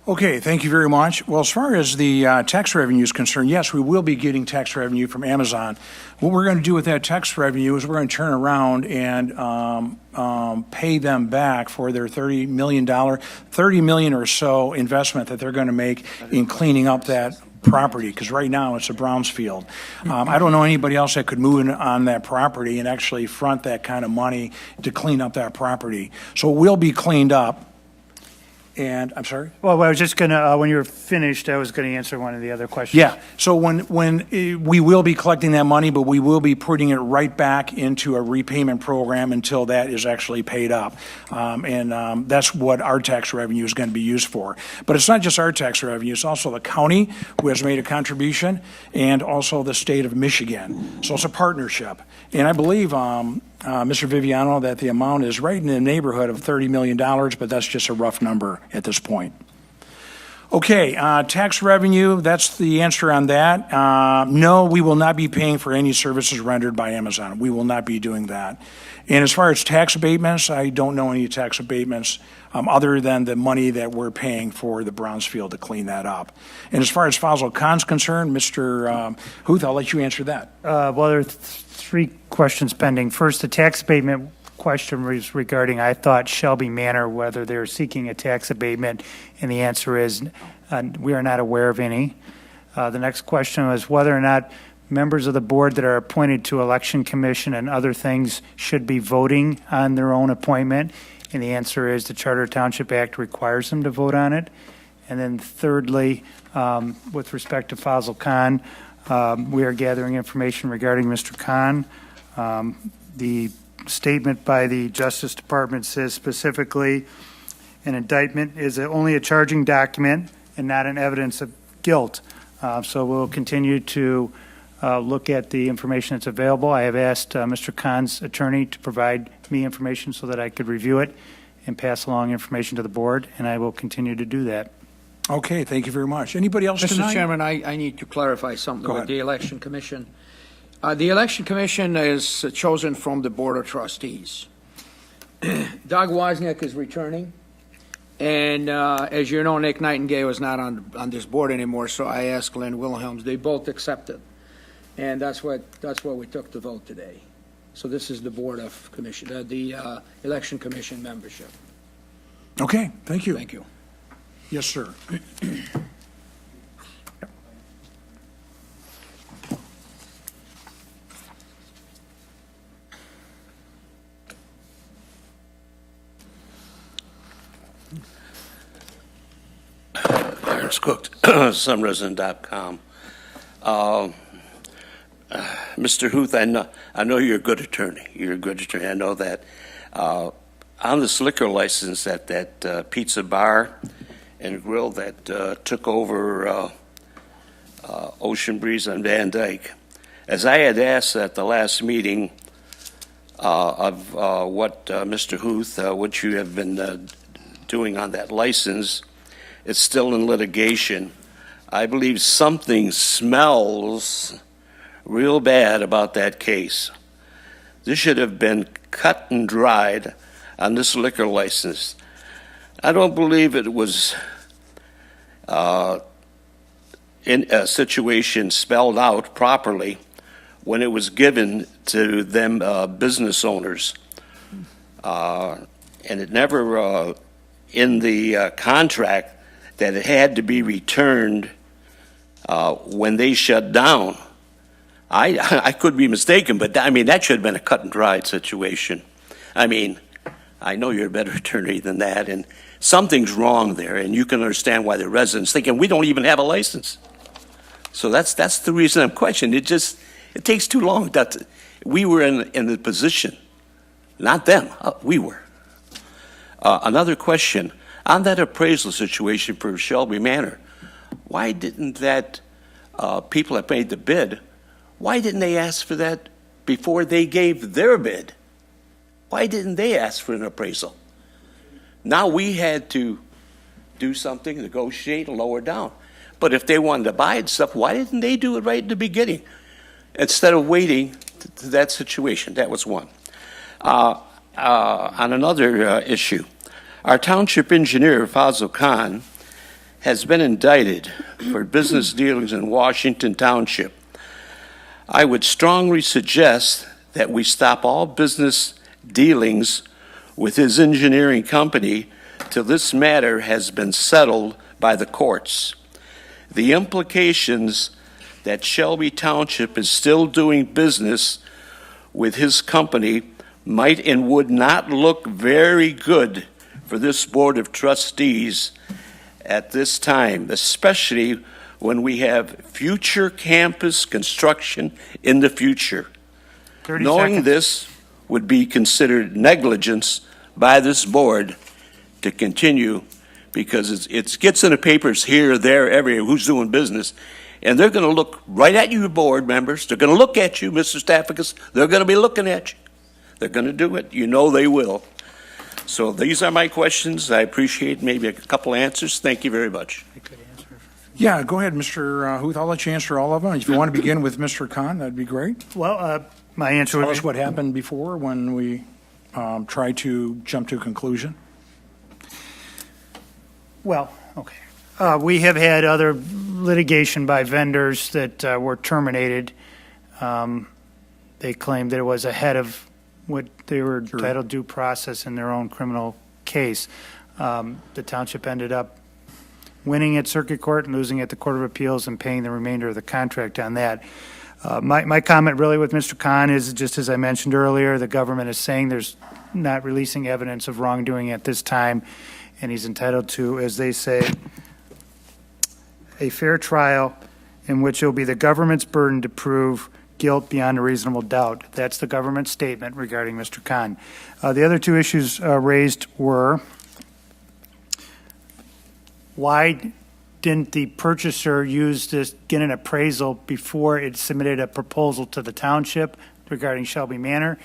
Okay, thank you very much. Well, as far as the tax revenue is concerned, yes, we will be getting tax revenue from Amazon. What we're going to do with that tax revenue is we're going to turn around and pay them back for their $30 million or so investment that they're going to make in cleaning up that property, because right now it's a brownfield. I don't know anybody else that could move in on that property and actually front that kind of money to clean up that property. So it will be cleaned up. And, I'm sorry? Well, I was just going to, when you were finished, I was going to answer one of the other questions. Yeah, so when we will be collecting that money, but we will be putting it right back into a repayment program until that is actually paid up. That's what our tax revenue is going to be used for. But it's not just our tax revenue, it's also the county who has made a contribution, and also the state of Michigan. So it's a partnership. And I believe, Mr. Viviano, that the amount is right in the neighborhood of $30 million, but that's just a rough number at this point. Okay, tax revenue, that's the answer on that. No, we will not be paying for any services rendered by Amazon. We will not be doing that. And as far as tax abatements, I don't know any tax abatements other than the money that we're paying for the Brownsfield to clean that up. And as far as Fazal Khan's concerned, Mr. Huth, I'll let you answer that. Well, there are three questions pending. First, the tax abatement question was regarding, I thought, Shelby Manor, whether they're seeking a tax abatement, and the answer is we are not aware of any. The next question was whether or not members of the board that are appointed to election commission and other things should be voting on their own appointment, and the answer is the Charter Township Act requires them to vote on it. And then thirdly, with respect to Fazal Khan, we are gathering information regarding Mr. Khan. The statement by the Justice Department says specifically an indictment is only a charging document and not an evidence of guilt. So we'll continue to look at the information that's available. I have asked Mr. Khan's attorney to provide me information so that I could review it and pass along information to the board, and I will continue to do that. Okay, thank you very much. Anybody else tonight? Mr. Chairman, I need to clarify something Go with ahead. the Election Commission. The Election Commission is chosen from the Board of Trustees. Doug Wozniak is returning, and as you know, Nick Nightingale is not on this board anymore, so I asked Lynn Wilhelms. They both accepted, and that's what we took to vote today. So this is the Board of Commission, the Election Commission membership. Okay, thank you. Thank you. Yes, sir. Clarence Cook, sunresident.com. Mr. Huth, I know you're a good attorney. You're a good attorney. I know that. On this liquor license at that pizza bar and grill that took over Ocean Breeze on Van Dyke, as I had asked at the last meeting of what Mr. Huth, what you have been doing on that license, it's still in litigation. I believe something smells real bad about that case. This should have been cut and dried on this liquor license. I don't believe it was in a situation spelled out properly when it was given to them business owners. And it never in the contract that it had to be returned when they shut down. I could be mistaken, but I mean, that should have been a cut and dried situation. I mean, I know you're a better attorney than that, and something's wrong there, and you can understand why the residents thinking we don't even have a license. So that's the reason I'm questioning. It takes too long. We were in the position, not them. We were. Another question on that appraisal situation for Shelby Manor. Why didn't that people that made the bid? Why didn't they ask for that before they gave their bid? Why didn't they ask for an appraisal? Now we had to do something, negotiate, and lower down. But if they wanted to buy stuff, why didn't they do it right in the beginning instead of waiting to that situation? That was one. On another issue, our township engineer, Fazal Khan, has been indicted for business dealings in Washington Township. I would strongly suggest that we stop all business dealings with his engineering company till this matter has been settled by the courts. The implications that Shelby Township is still doing business with his company might and would not look very good for this Board of Trustees at this time, especially when we have future campus construction in the future. 30 Knowing seconds. this would be considered negligence by this board to continue, because it gets in the papers here, there, everywhere, who's doing business, and they're going to look right at you, board members. They're going to look at you, Mr. Stafford. They're going to be looking at you. They're going to do it. You know they will. So these are my questions. I appreciate maybe a couple answers. Thank you very much. Yeah, go ahead, Mr. Huth. I'll let you answer all of them. If you want to begin with Mr. Khan, that'd be great. Well, my answer Tell would us be, what happened before when we tried to jump to a conclusion. well, okay. We have had other litigation by vendors that were terminated. They claimed that it was ahead of what they were entitled due process in their own criminal case. The township ended up winning at circuit court and losing at the Court of Appeals and paying the remainder of the contract on that. My comment really with Mr. Khan is, just as I mentioned earlier, the government is saying there's not releasing evidence of wrongdoing at this time, and he's entitled to, as they say, a fair trial in which it will be the government's burden to prove guilt beyond a reasonable doubt. That's the government's statement regarding Mr. Khan. The other two issues raised were, why didn't the purchaser get an appraisal before it submitted a proposal to the township regarding Shelby Manor?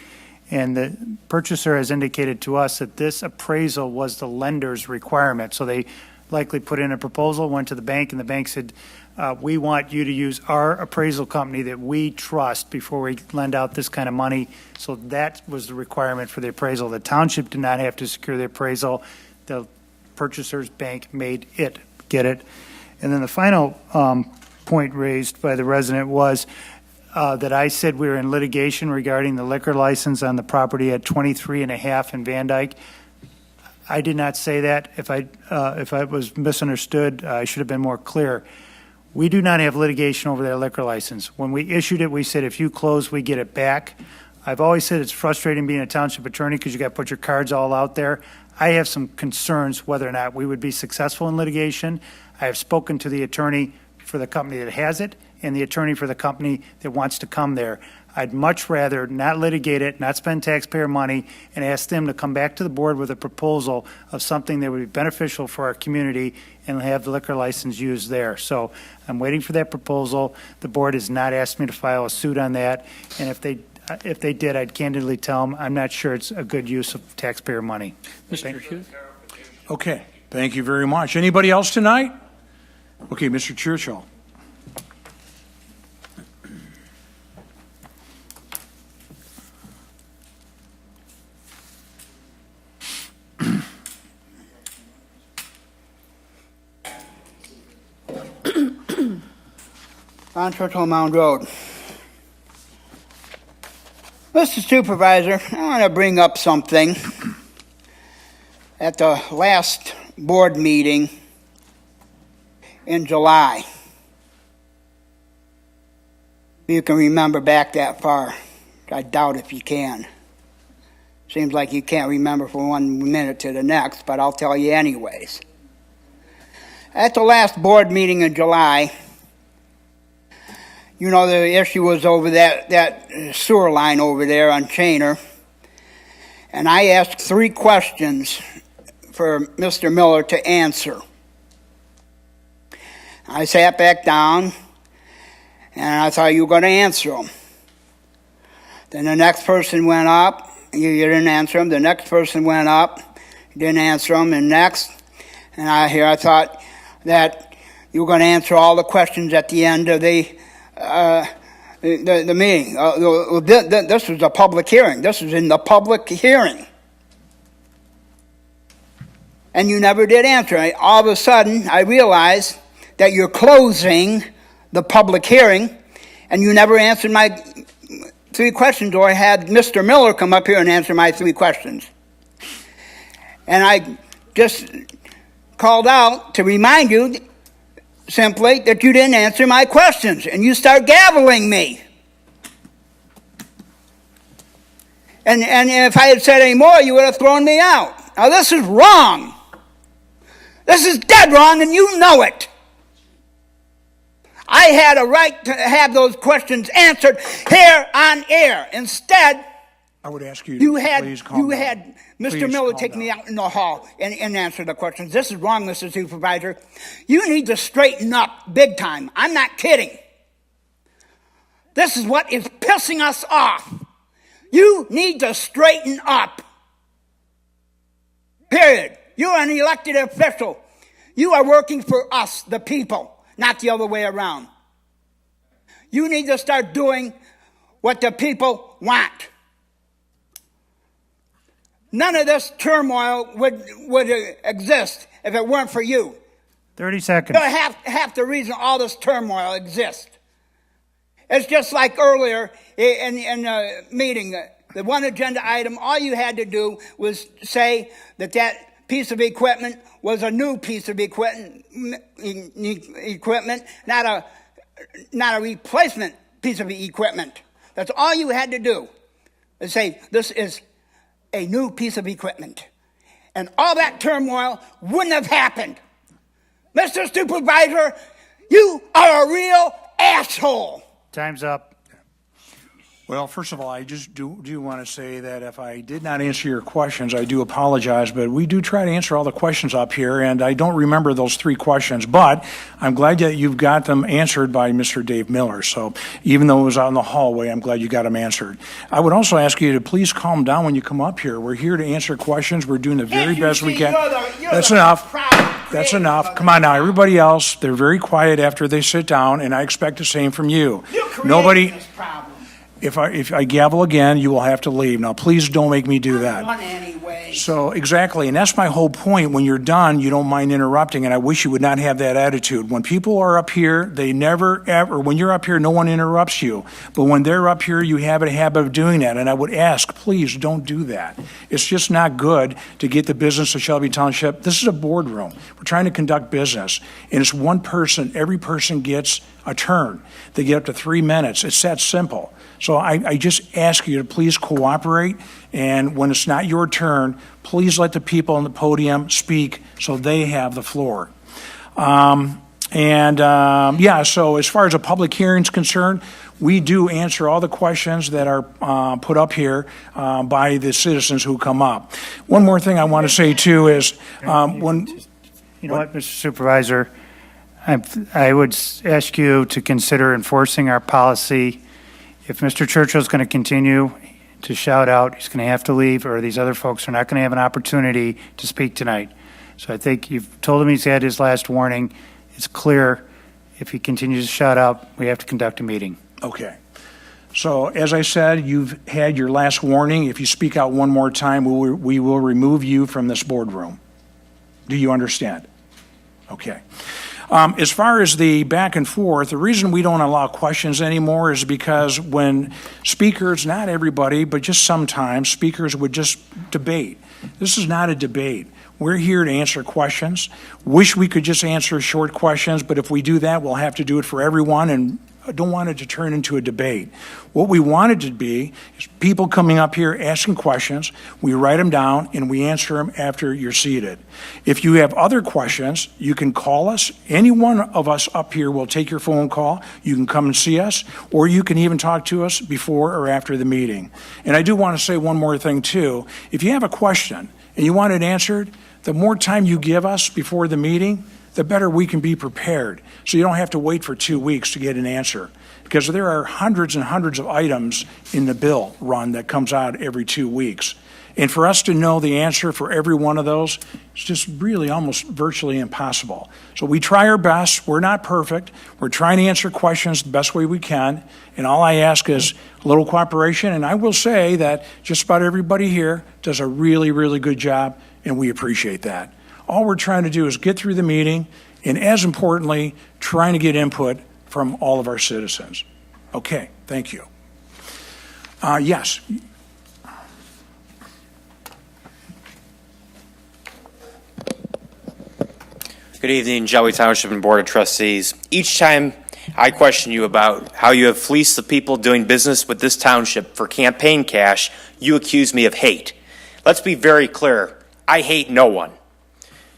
And the purchaser has indicated to us that this appraisal was the lender's requirement. So they likely put in a proposal, went to the bank, and the bank said, we want you to use our appraisal company that we trust before we lend out this kind of money. So that was the requirement for the appraisal. The township did not have to secure the appraisal. The purchaser's bank made it get it. And then the final point raised by the resident was that I said we were in litigation regarding the liquor license on the property at 23.5 in Van Dyke. I did not say that. If I was misunderstood, I should have been more clear. We do not have litigation over that liquor license. When we issued it, we said if you close, we get it back. I've always said it's frustrating being a township attorney because you got to put your cards all out there. I have some concerns whether or not we would be successful in litigation. I have spoken to the attorney for the company that has it and the attorney for the company that wants to come there. I'd much rather not litigate it, not spend taxpayer money, and ask them to come back to the board with a proposal of something that would be beneficial for our community and have the liquor license used there. So I'm waiting for that proposal. The board has not asked me to file a suit on that, and if they did, I'd candidly tell them I'm not sure it's a good use of taxpayer money. Mr. Hughes? Okay, thank you very much. Anybody else tonight? Okay, Mr. Churchill. On Churchill Mound Road. Mr. Supervisor, I want to bring up something. At the last board meeting in July, you can remember back that far. I doubt if you can. Seems like you can't remember from 1 minute to the next, but I'll tell you anyways. At the last board meeting in July, you know, the issue was over that sewer line over there on Chainer. And I asked 3 questions for Mr. Miller to answer. I sat back down, and I thought you were going to answer them. Then the next person went up. You didn't answer them. The next person went up. You didn't answer them. And next. And I thought that you were going to answer all the questions at the end of the meeting. This was a public hearing. This was in the public hearing. And you never did answer. All of a sudden, I realized that you're closing the public hearing, and you never answered my 3 questions, or had Mr. Miller come up here and answer my 3 questions. And I just called out to remind you simply that you didn't answer my questions, and you start gaveling me. And if I had said any more, you would have thrown me out. Now, this is wrong. This is dead wrong, and you know it. I had a right to have those questions answered here on air. Instead, I would ask you you to had please calm down. had Mr. Please Miller calm take down. me out in the hall and answer the questions. This is wrong, Mr. Supervisor. You need to straighten up big time. I'm not kidding. This is what is pissing us off. You need to straighten up. Period. You're an elected official. You are working for us, the people, not the other way around. You need to start doing what the people want. None of this turmoil would exist if it weren't for you. 30 seconds. You're half the reason all this turmoil exists. It's just like earlier in the meeting, the one agenda item, all you had to do was say that piece of equipment was a new piece of equipment, not a replacement piece of equipment. That's all you had to do, is say this is a new piece of equipment. And all that turmoil wouldn't have happened. Mr. Supervisor, you are a real asshole. Time's up. Well, first of all, I just do want to say that if I did not answer your questions, I do apologize, but we do try to answer all the questions up here, and I don't remember those 3 questions, but I'm glad that you've got them answered by Mr. Dave Miller. So even though it was out in the hallway, I'm glad you got them answered. I would also ask you to please calm down when you come up here. We're here to answer questions. We're doing the very best we can. That's enough. That's enough. Come on now, everybody else, they're very quiet after they sit down, and I expect the same from you. Nobody. This problem. If I gavel again, you will have to leave. Now, please don't make me do that. Done anyway. So, exactly, and that's my whole point. When you're done, you don't mind interrupting, and I wish you would not have that attitude. When people are up here, they never, ever, when you're up here, no one interrupts you. But when they're up here, you have a habit of doing that, and I would ask, please don't do that. It's just not good to get the business of Shelby Township. This is a boardroom. We're trying to conduct business, and it's one person. Every person gets a turn. They get up to 3 minutes. It's that simple. So I just ask you to please cooperate, and when it's not your turn, please let the people on the podium speak so they have the floor. So as far as a public hearing is concerned, we do answer all the questions that are put up here by the citizens who come up. One more thing I want to say, too, is when... You know what, Mr. Supervisor? I would ask you to consider enforcing our policy. If Mr. Churchill's going to continue to shout out, he's going to have to leave, or these other folks are not going to have an opportunity to speak tonight. So I think you've told him he's had his last warning. It's clear if he continues to shout out, we have to conduct a meeting. Okay. So as I said, you've had your last warning. If you speak out one more time, we will remove you from this boardroom. Do you understand? Okay. As far as the back and forth, the reason we don't allow questions anymore is because when speakers, not everybody, but just sometimes, speakers would just debate. This is not a debate. We're here to answer questions. Wish we could just answer short questions, but if we do that, we'll have to do it for everyone, and I don't want it to turn into a debate. What we want it to be is people coming up here asking questions. We write them down and we answer them after you're seated. If you have other questions, you can call us. Any one of us up here will take your phone call. You can come and see us, or you can even talk to us before or after the meeting. And I do want to say one more thing too. If you have a question and you want it answered, the more time you give us before the meeting, the better we can be prepared. So you don't have to wait for 2 weeks to get an answer. Because there are hundreds and hundreds of items in the bill run that comes out every 2 weeks. And for us to know the answer for every one of those, it's just really almost virtually impossible. So we try our best. We're not perfect. We're trying to answer questions the best way we can. And all I ask is a little cooperation. And I will say that just about everybody here does a really, really good job, and we appreciate that. All we're trying to do is get through the meeting, and as importantly, trying to get input from all of our citizens. Okay, thank you. Yes. Good evening, Shelby Township and Board of Trustees. Each time I question you about how you have fleeced the people doing business with this township for campaign cash, you accuse me of hate. Let's be very clear. I hate no one.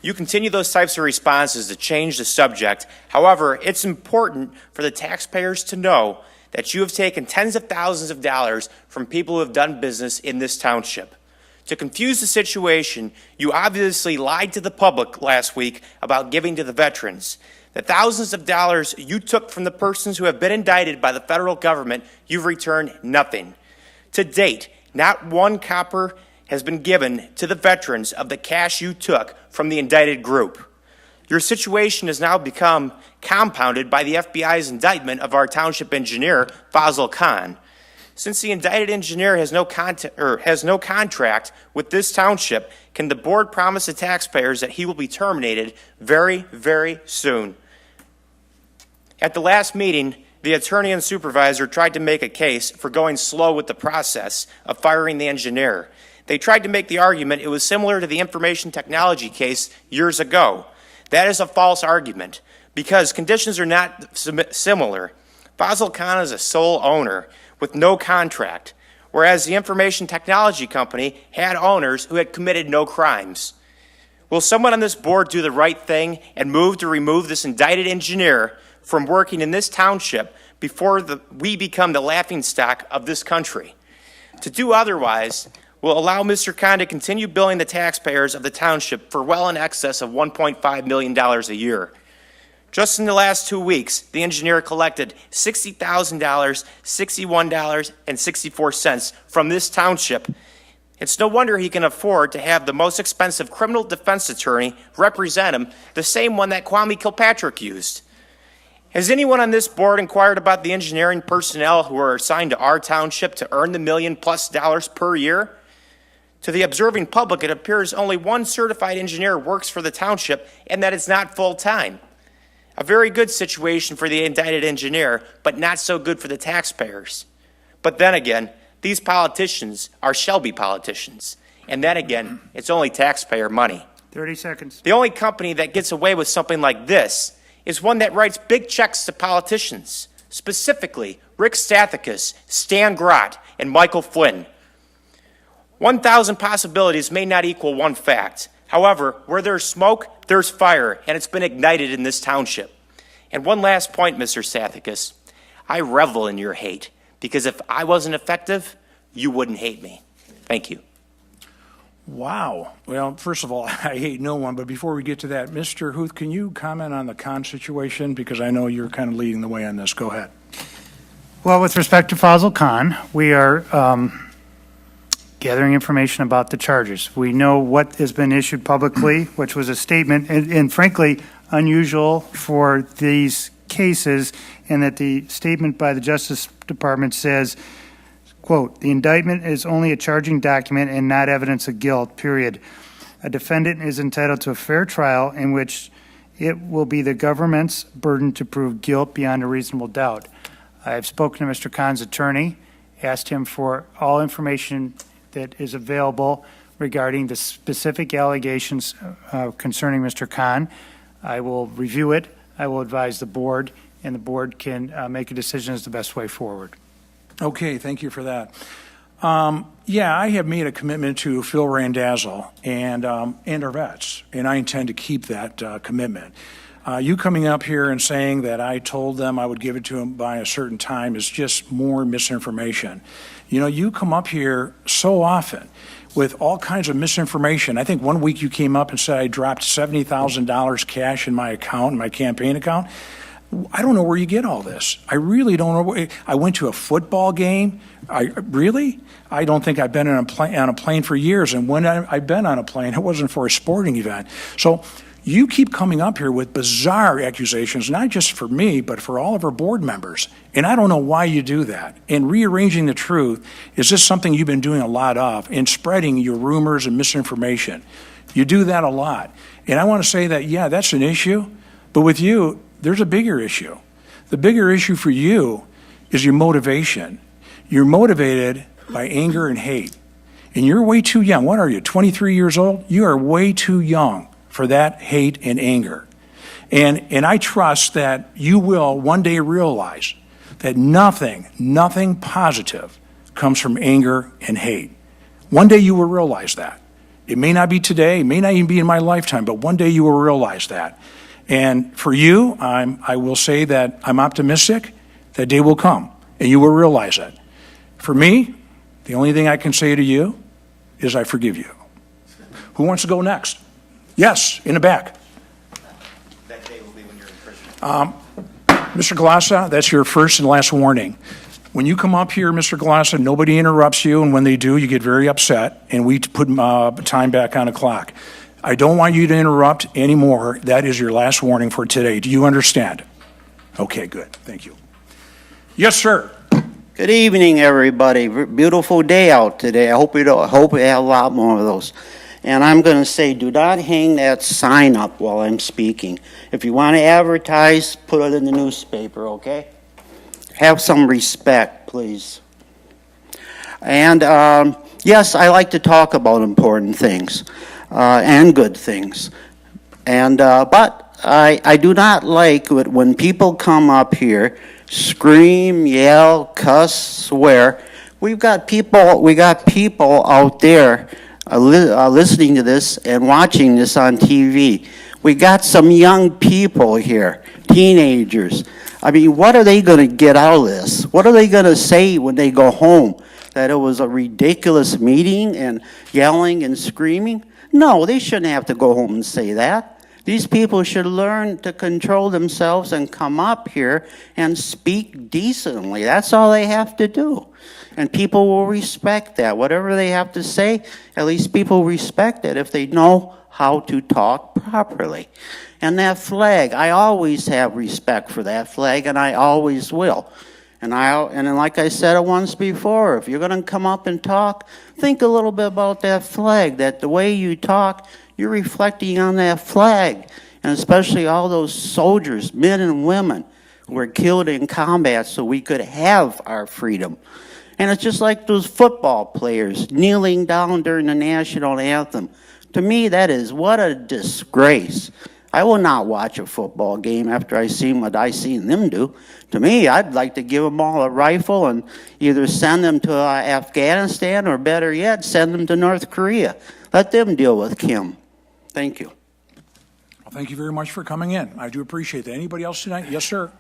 You continue those types of responses to change the subject. However, it's important for the taxpayers to know that you have taken tens of thousands of dollars from people who have done business in this township. To confuse the situation, you obviously lied to the public last week about giving to the veterans. The thousands of dollars you took from the persons who have been indicted by the federal government, you've returned nothing. To date, not one copper has been given to the veterans of the cash you took from the indicted group. Your situation has now become compounded by the FBI's indictment of our township engineer, Fazil Khan. Since the indicted engineer has no contract with this township, can the board promise the taxpayers that he will be terminated very, very soon? At the last meeting, the attorney and supervisor tried to make a case for going slow with the process of firing the engineer. They tried to make the argument it was similar to the information technology case years ago. That is a false argument because conditions are not similar. Fazil Khan is a sole owner with no contract, whereas the information technology company had owners who had committed no crimes. Will someone on this board do the right thing and move to remove this indicted engineer from working in this township before we become the laughingstock of this country? To do otherwise will allow Mr. Khan to continue billing the taxpayers of the township for well in excess of $1.5 million a year. Just in the last 2 weeks, the engineer collected $60,000, $61.64 from this township. It's no wonder he can afford to have the most expensive criminal defense attorney represent him, the same one that Kwame Kilpatrick used. Has anyone on this board inquired about the engineering personnel who are assigned to our township to earn the $1 million+ per year? To the observing public, it appears only one certified engineer works for the township, and that is not full-time. A very good situation for the indicted engineer, but not so good for the taxpayers. But then again, these politicians are Shelby politicians. And then again, it's only taxpayer money. 30 seconds. The only company that gets away with something like this is one that writes big checks to politicians, specifically Rick Stathakis, Stan Grott, and Michael Flynn. 1,000 possibilities may not equal one fact. However, where there's smoke, there's fire, and it's been ignited in this township. And one last point, Mr. Stathakis. I revel in your hate, because if I wasn't effective, you wouldn't hate me. Thank you. Wow. Well, first of all, I hate no one, but before we get to that, Mr. Huth, can you comment on the Khan situation? Because I know you're kind of leading the way on this. Go ahead. Well, with respect to Fazil Khan, we are gathering information about the charges. We know what has been issued publicly, which was a statement, and frankly, unusual for these cases, and that the statement by the Justice Department says, quote, "The indictment is only a charging document and not evidence of guilt, period. A defendant is entitled to a fair trial in which it will be the government's burden to prove guilt beyond a reasonable doubt." I have spoken to Mr. Khan's attorney, asked him for all information that is available regarding the specific allegations concerning Mr. Khan. I will review it, I will advise the board, and the board can make a decision as the best way forward. Okay, thank you for that. Yeah, I have made a commitment to Phil Randazzo and our vets, and I intend to keep that commitment. You coming up here and saying that I told them I would give it to them by a certain time is just more misinformation. You know, you come up here so often with all kinds of misinformation. I think one week you came up and said I dropped $70,000 cash in my account, in my campaign account. I don't know where you get all this. I really don't know. I went to a football game. I don't think I've been on a plane for years. And when I've been on a plane, it wasn't for a sporting event. So you keep coming up here with bizarre accusations, not just for me, but for all of our board members. And I don't know why you do that. And rearranging the truth is just something you've been doing a lot of, and spreading your rumors and misinformation. You do that a lot. And I want to say that, yeah, that's an issue. But with you, there's a bigger issue. The bigger issue for you is your motivation. You're motivated by anger and hate. And you're way too young. What are you, 23 years old? You are way too young for that hate and anger. And I trust that you will one day realize that nothing positive comes from anger and hate. One day you will realize that. It may not be today, it may not even be in my lifetime, but one day you will realize that. And for you, I will say that I'm optimistic that day will come, and you will realize it. For me, the only thing I can say to you is I forgive you. Who wants to go next? Yes, in the back. That day will be when you're in prison. Mr. Galassa, that's your first and last warning. When you come up here, Mr. Galassa, nobody interrupts you, and when they do, you get very upset, and we put time back on the clock. I don't want you to interrupt anymore. That is your last warning for today. Do you understand? Okay, good. Thank you. Yes, sir. Good evening, everybody. Beautiful day out today. I hope we have a lot more of those. And I'm going to say, do not hang that sign up while I'm speaking. If you want to advertise, put it in the newspaper, okay? Have some respect, please. And yes, I like to talk about important things and good things. And but I do not like it when people come up here, scream, yell, cuss, swear. We got people out there listening to this and watching this on TV. We got some young people here, teenagers. I mean, what are they going to get out of this? What are they going to say when they go home? That it was a ridiculous meeting and yelling and screaming? No, they shouldn't have to go home and say that. These people should learn to control themselves and come up here and speak decently. That's all they have to do. And people will respect that. Whatever they have to say, at least people respect it if they know how to talk properly. And that flag, I always have respect for that flag, and I always will. And like I said it once before, if you're going to come up and talk, think a little bit about that flag, that the way you talk, you're reflecting on that flag, and especially all those soldiers, men and women, who were killed in combat so we could have our freedom. And it's just like those football players kneeling down during the national anthem. To me, that is what a disgrace. I will not watch a football game after I see what I seen them do. To me, I'd like to give them all a rifle and either send them to Afghanistan or better yet, send them to North Korea. Let them deal with Kim. Thank you. Well, thank you very much for coming in. I do appreciate that. Anybody else tonight? Yes, sir.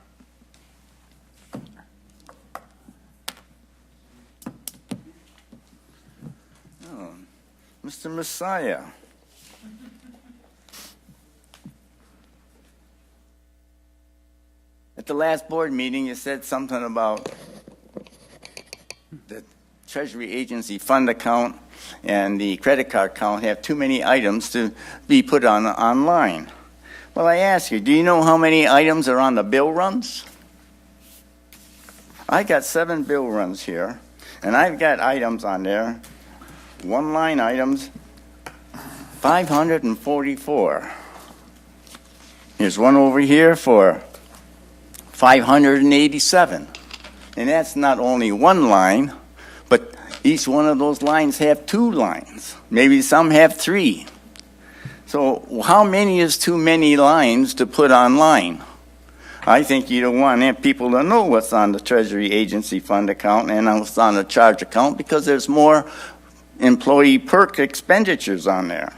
Mr. Messiah. At the last board meeting, you said something about the Treasury Agency fund account and the credit card account have too many items to be put online. Well, I ask you, do you know how many items are on the bill runs? I got 7 bill runs here, and I've got items on there. One line items, 544. Here's one over here for 587. And that's not only one line, but each one of those lines have 2 lines. Maybe some have 3. So how many is too many lines to put online? I think you don't want people to know what's on the Treasury Agency fund account and what's on the charge account because there's more employee perk expenditures on there.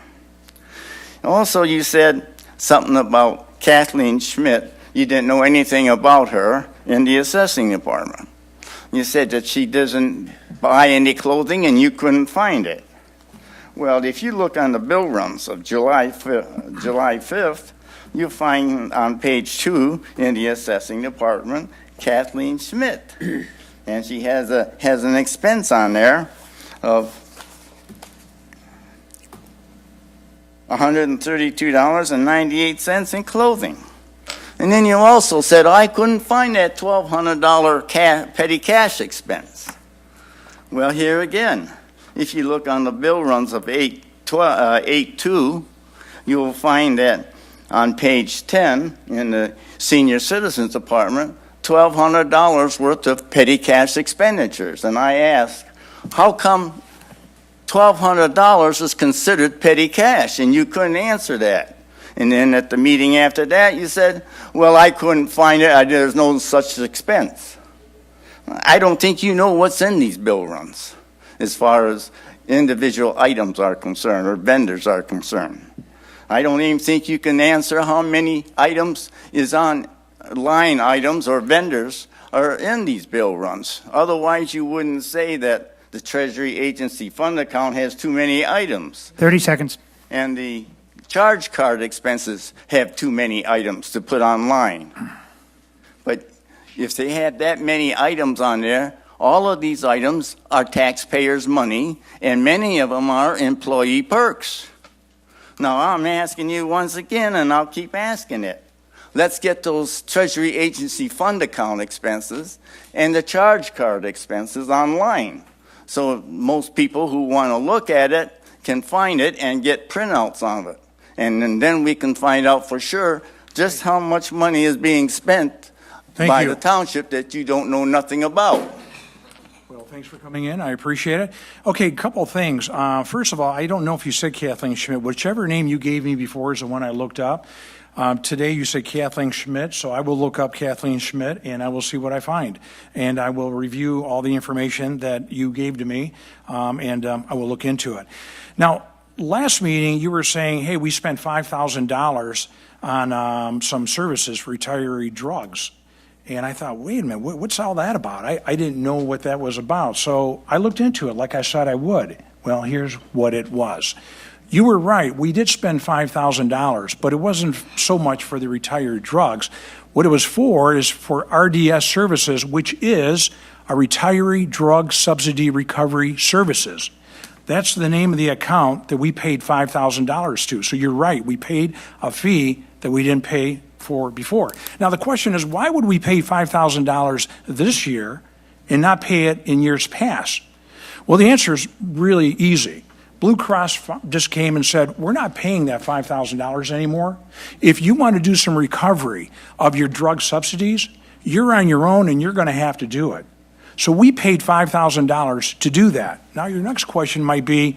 Also, you said something about Kathleen Schmidt. You didn't know anything about her in the assessing department. You said that she doesn't buy any clothing and you couldn't find it. Well, if you look on the bill runs of July 5th, you'll find on page 2 in the assessing department, Kathleen Schmidt. And she has an expense on there of $132.98 in clothing. And then you also said, I couldn't find that $1,200 petty cash expense. Well, here again, if you look on the bill runs of 8-2, you will find that on page 10 in the Senior Citizens Department, $1,200 worth of petty cash expenditures. And I ask, how come $1,200 is considered petty cash? And you couldn't answer that. And then at the meeting after that, you said, well, I couldn't find it. There's no such expense. I don't think you know what's in these bill runs as far as individual items are concerned or vendors are concerned. I don't even think you can answer how many items is on line items or vendors are in these bill runs. Otherwise, you wouldn't say that the Treasury Agency Fund account has too many items. 30 seconds. And the charge card expenses have too many items to put online. But if they had that many items on there, all of these items are taxpayers' money, and many of them are employee perks. Now, I'm asking you once again, and I'll keep asking it. Let's get those Treasury Agency Fund account expenses and the charge card expenses online. So most people who want to look at it can find it and get printouts of it. And then we can find out for sure just how much money is being spent by the township that you don't know nothing about. Well, thanks for coming in. I appreciate it. Okay, a couple of things. First of all, I don't know if you said Kathleen Schmidt. Whichever name you gave me before is the one I looked up. Today you said Kathleen Schmidt, so I will look up Kathleen Schmidt and I will see what I find. And I will review all the information that you gave to me, and I will look into it. Now, last meeting you were saying, hey, we spent $5,000 on some services for retiree drugs. And I thought, wait a minute, what's all that about? I didn't know what that was about. So I looked into it like I said I would. Well, here's what it was. You were right. We did spend $5,000, but it wasn't so much for the retired drugs. What it was for is for RDS Services, which is a Retiree Drug Subsidy Recovery Services. That's the name of the account that we paid $5,000 to. So you're right. We paid a fee that we didn't pay for before. Now, the question is, why would we pay $5,000 this year and not pay it in years past? Well, the answer is really easy. Blue Cross just came and said, we're not paying that $5,000 anymore. If you want to do some recovery of your drug subsidies, you're on your own and you're going to have to do it. So we paid $5,000 to do that. Now, your next question might be,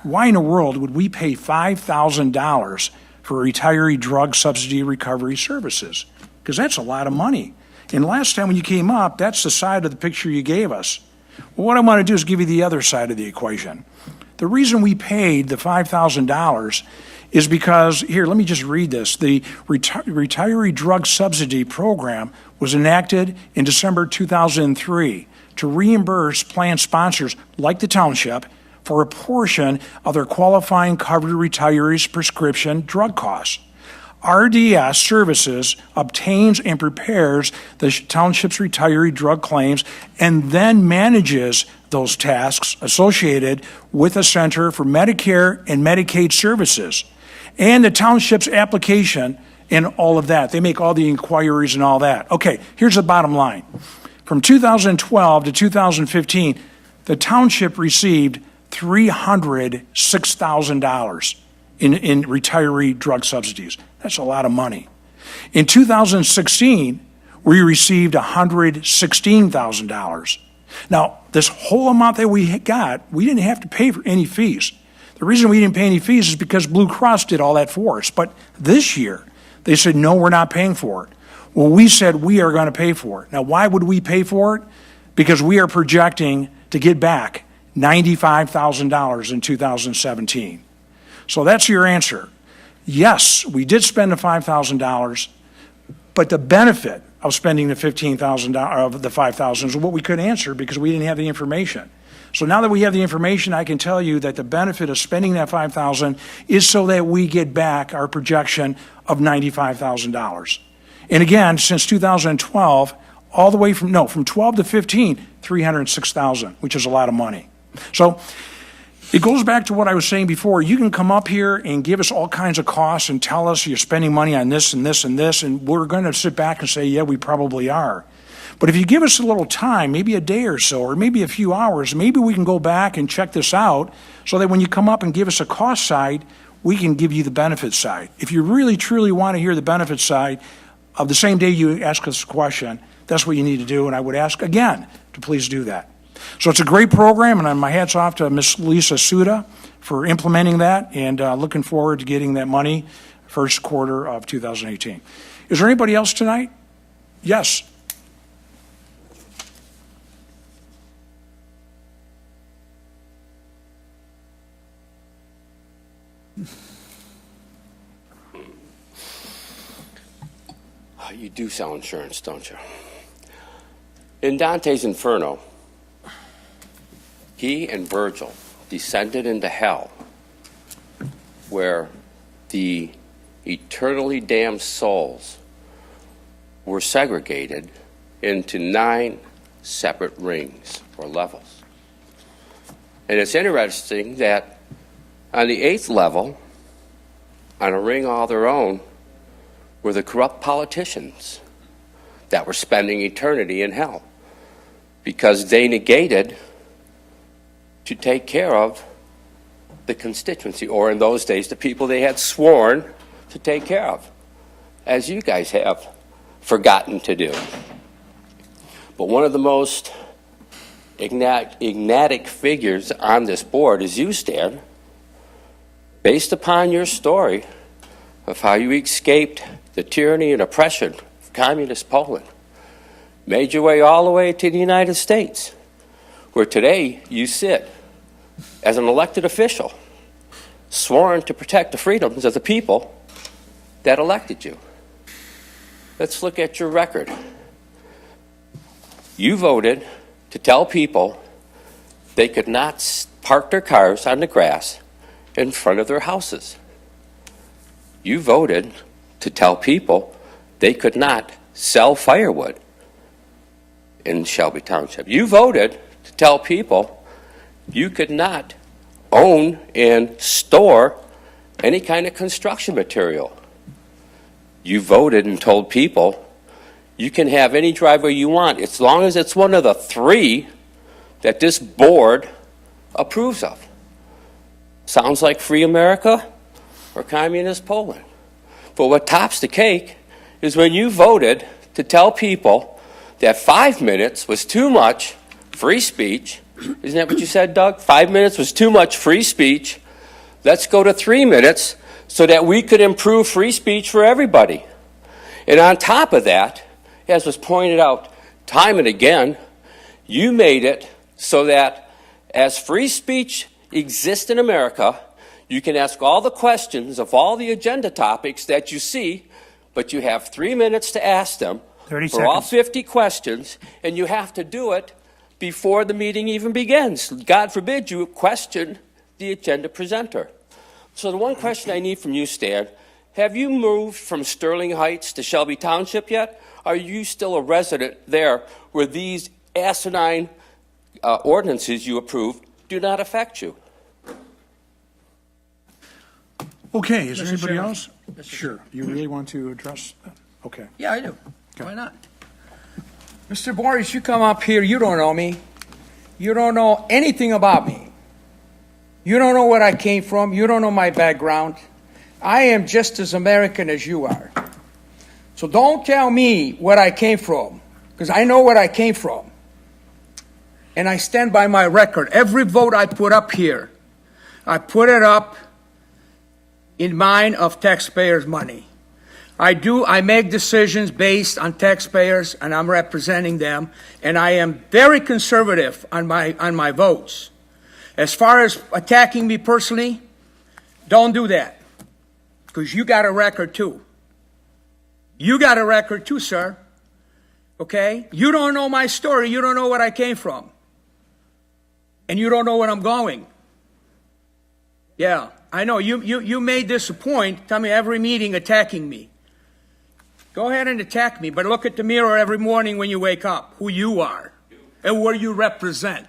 why in the world would we pay $5,000 for retiree drug subsidy recovery services? Because that's a lot of money. And last time when you came up, that's the side of the picture you gave us. Well, what I want to do is give you the other side of the equation. The reason we paid the $5,000 is because, here, let me just read this. The Retiree Drug Subsidy Program was enacted in December 2003 to reimburse plan sponsors like the township for a portion of their qualifying covered retirees' prescription drug costs. RDS Services obtains and prepares the township's retiree drug claims and then manages those tasks associated with the Center for Medicare and Medicaid Services and the township's application and all of that. They make all the inquiries and all that. Okay, here's the bottom line. From 2012 to 2015, the township received $306,000 in retiree drug subsidies. That's a lot of money. In 2016, we received $116,000. Now, this whole amount that we got, we didn't have to pay for any fees. The reason we didn't pay any fees is because Blue Cross did all that for us. But this year, they said, no, we're not paying for it. Well, we said we are going to pay for it. Now, why would we pay for it? Because we are projecting to get back $95,000 in 2017. So that's your answer. Yes, we did spend the $5,000, but the benefit of spending the $15,000 of the $5,000 is what we couldn't answer because we didn't have the information. So now that we have the information, I can tell you that the benefit of spending that $5,000 is so that we get back our projection of $95,000. And again, since 2012, all the way from 12 to 15, $306,000, which is a lot of money. So it goes back to what I was saying before. You can come up here and give us all kinds of costs and tell us you're spending money on this and this and this, and we're going to sit back and say, yeah, we probably are. But if you give us a little time, maybe a day or so, or maybe a few hours, maybe we can go back and check this out so that when you come up and give us a cost side, we can give you the benefit side. If you really, truly want to hear the benefit side of the same day you ask us a question, that's what you need to do, and I would ask again to please do that. So it's a great program, and my hat's off to Ms. Lisa Suda for implementing that, and looking forward to getting that money first quarter of 2018. Is there anybody else tonight? Yes. You do sell insurance, don't you? In Dante's Inferno, he and Virgil descended into hell, where the eternally damned souls were segregated into 9 separate rings or levels. And it's interesting that on the 8th level, on a ring all their own, were the corrupt politicians that were spending eternity in hell because they negated to take care of the constituency, or in those days, the people they had sworn to take care of, as you guys have forgotten to do. But one of the most enigmatic figures on this board is you, Stan, based upon your story of how you escaped the tyranny and oppression of communist Poland, made your way all the way to the United States, where today you sit as an elected official, sworn to protect the freedoms of the people that elected you. Let's look at your record. You voted to tell people they could not park their cars on the grass in front of their houses. You voted to tell people they could not sell firewood in Shelby Township. You voted to tell people you could not own and store any kind of construction material. You voted and told people you can have any driveway you want as long as it's one of the 3 that this board approves of. Sounds like free America or communist Poland. But what tops the cake is when you voted to tell people that 5 minutes was too much free speech. Isn't that what you said, Doug? 5 minutes was too much free speech. Let's go to 3 minutes so that we could improve free speech for everybody. And on top of that, as was pointed out time and again, you made it so that as free speech exists in America, you can ask all the questions of all the agenda topics that you see, but you have 3 minutes to ask them 30 for all seconds. 50 questions, and you have to do it before the meeting even begins. God forbid you question the agenda presenter. So the one question I need from you, Stan, have you moved from Sterling Heights to Shelby Township yet? Are you still a resident there where these asinine ordinances you approved do not affect you? Okay, is there Mr. anybody Chairman. else? Sure. You really want to address that? Okay. Yeah, I do. Why not? Mr. Boris, you come up here, you don't know me. You don't know anything about me. You don't know where I came from. You don't know my background. I am just as American as you are. So don't tell me where I came from, because I know where I came from. And I stand by my record. Every vote I put up here, I put it up in mind of taxpayers' money. I make decisions based on taxpayers, and I'm representing them, and I am very conservative on my votes. As far as attacking me personally, don't do that, because you got a record too. You got a record too, sir. Okay? You don't know my story. You don't know where I came from. And you don't know where I'm going. Yeah, I know. You made this a point, tell me every meeting attacking me. Go ahead and attack me, but look at the mirror every morning when you wake up, who you are and where you represent.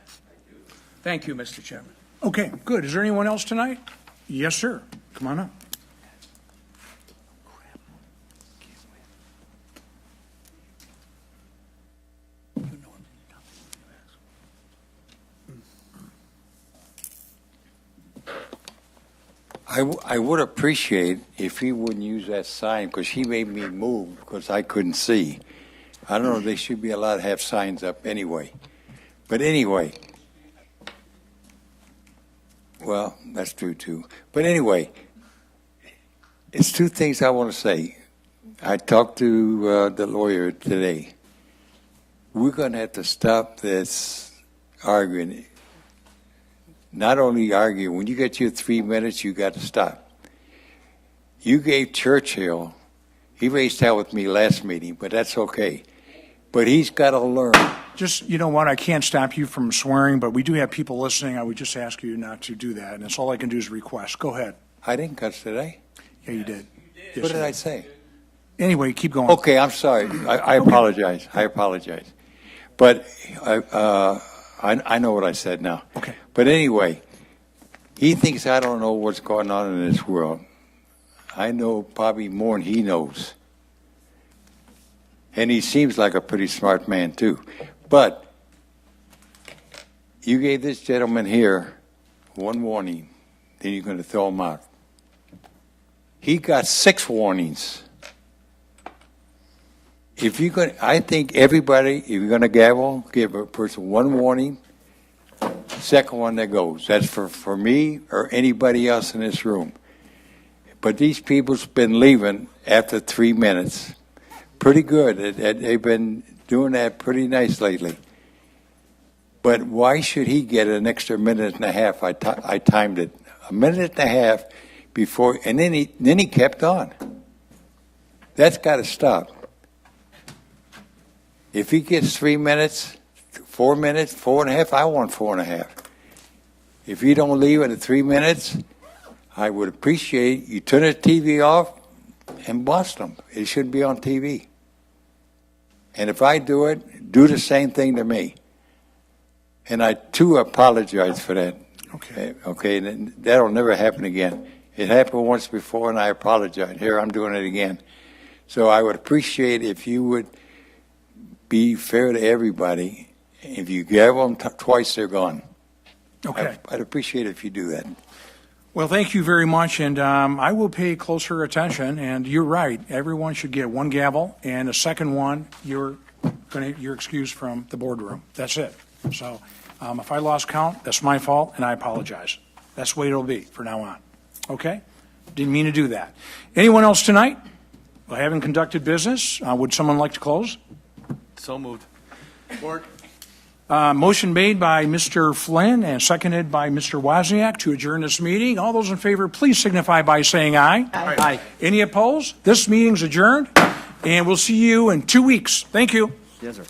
Thank you, Mr. Chairman. Okay, good. Is there anyone else tonight? Yes, sir. Come on up. I would appreciate if he wouldn't use that sign, because he made me move because I couldn't see. I don't know, they should be allowed to have signs up anyway. But anyway, well, that's true too. But anyway, it's 2 things I want to say. I talked to the lawyer today. We're going to have to stop this arguing. Not only arguing, when you get your 3 minutes, you got to stop. you gave Churchill, he raised hell with me last meeting, but that's okay. But he's got to learn. Just, you know what, I can't stop you from swearing, but we do have people listening. I would just ask you not to do that, and that's all I can do is request. Go ahead. I didn't cuss today. Yeah, you did. Yes, What did you I say? Anyway, keep going. Okay, I'm sorry. I apologize. I apologize. But I know what I said now. Okay. But anyway, he thinks I don't know what's going on in this world. I know probably more than he knows. And he seems like a pretty smart man, too. But you gave this gentleman here one warning, then you're going to throw him out. He got 6 warnings. If you're going, I think everybody, if you're going to gavel, give a person one warning, second one that goes. That's for me or anybody else in this room. But these people's been leaving after 3 minutes. Pretty good. They've been doing that pretty nice lately. But why should he get an extra minute and a half? I timed it. A minute and a half before, and then he kept on. That's got to stop. If he gets 3 minutes, 4 minutes, 4.5, I want 4.5. If you don't leave it at 3 minutes, I would appreciate you turn the TV off and bust them. It shouldn't be on TV. And if I do it, do the same thing to me. And I, too, apologize for that. Okay. Okay, and that'll never happen again. It happened once before, and I apologize. Here, I'm doing it again. So I would appreciate if you would be fair to everybody. If you gavel them twice, they're gone. Okay. I'd appreciate it if you do that. Well, thank you very much, and I will pay closer attention, and you're right. Everyone should get one gavel, and a second one, you're excused from the boardroom. That's it. So if I lost count, that's my fault, and I apologize. That's the way it'll be from now on. Okay? Didn't mean to do that. Anyone else tonight? Well, having conducted business, would someone like to close? So moved. Motion made by Mr. Flynn and seconded by Mr. Wozniak to adjourn this meeting. All those in favor, please signify by saying aye. Aye. Any opposed? This meeting's adjourned, and we'll see you in 2 weeks. Thank you. Yes, sir.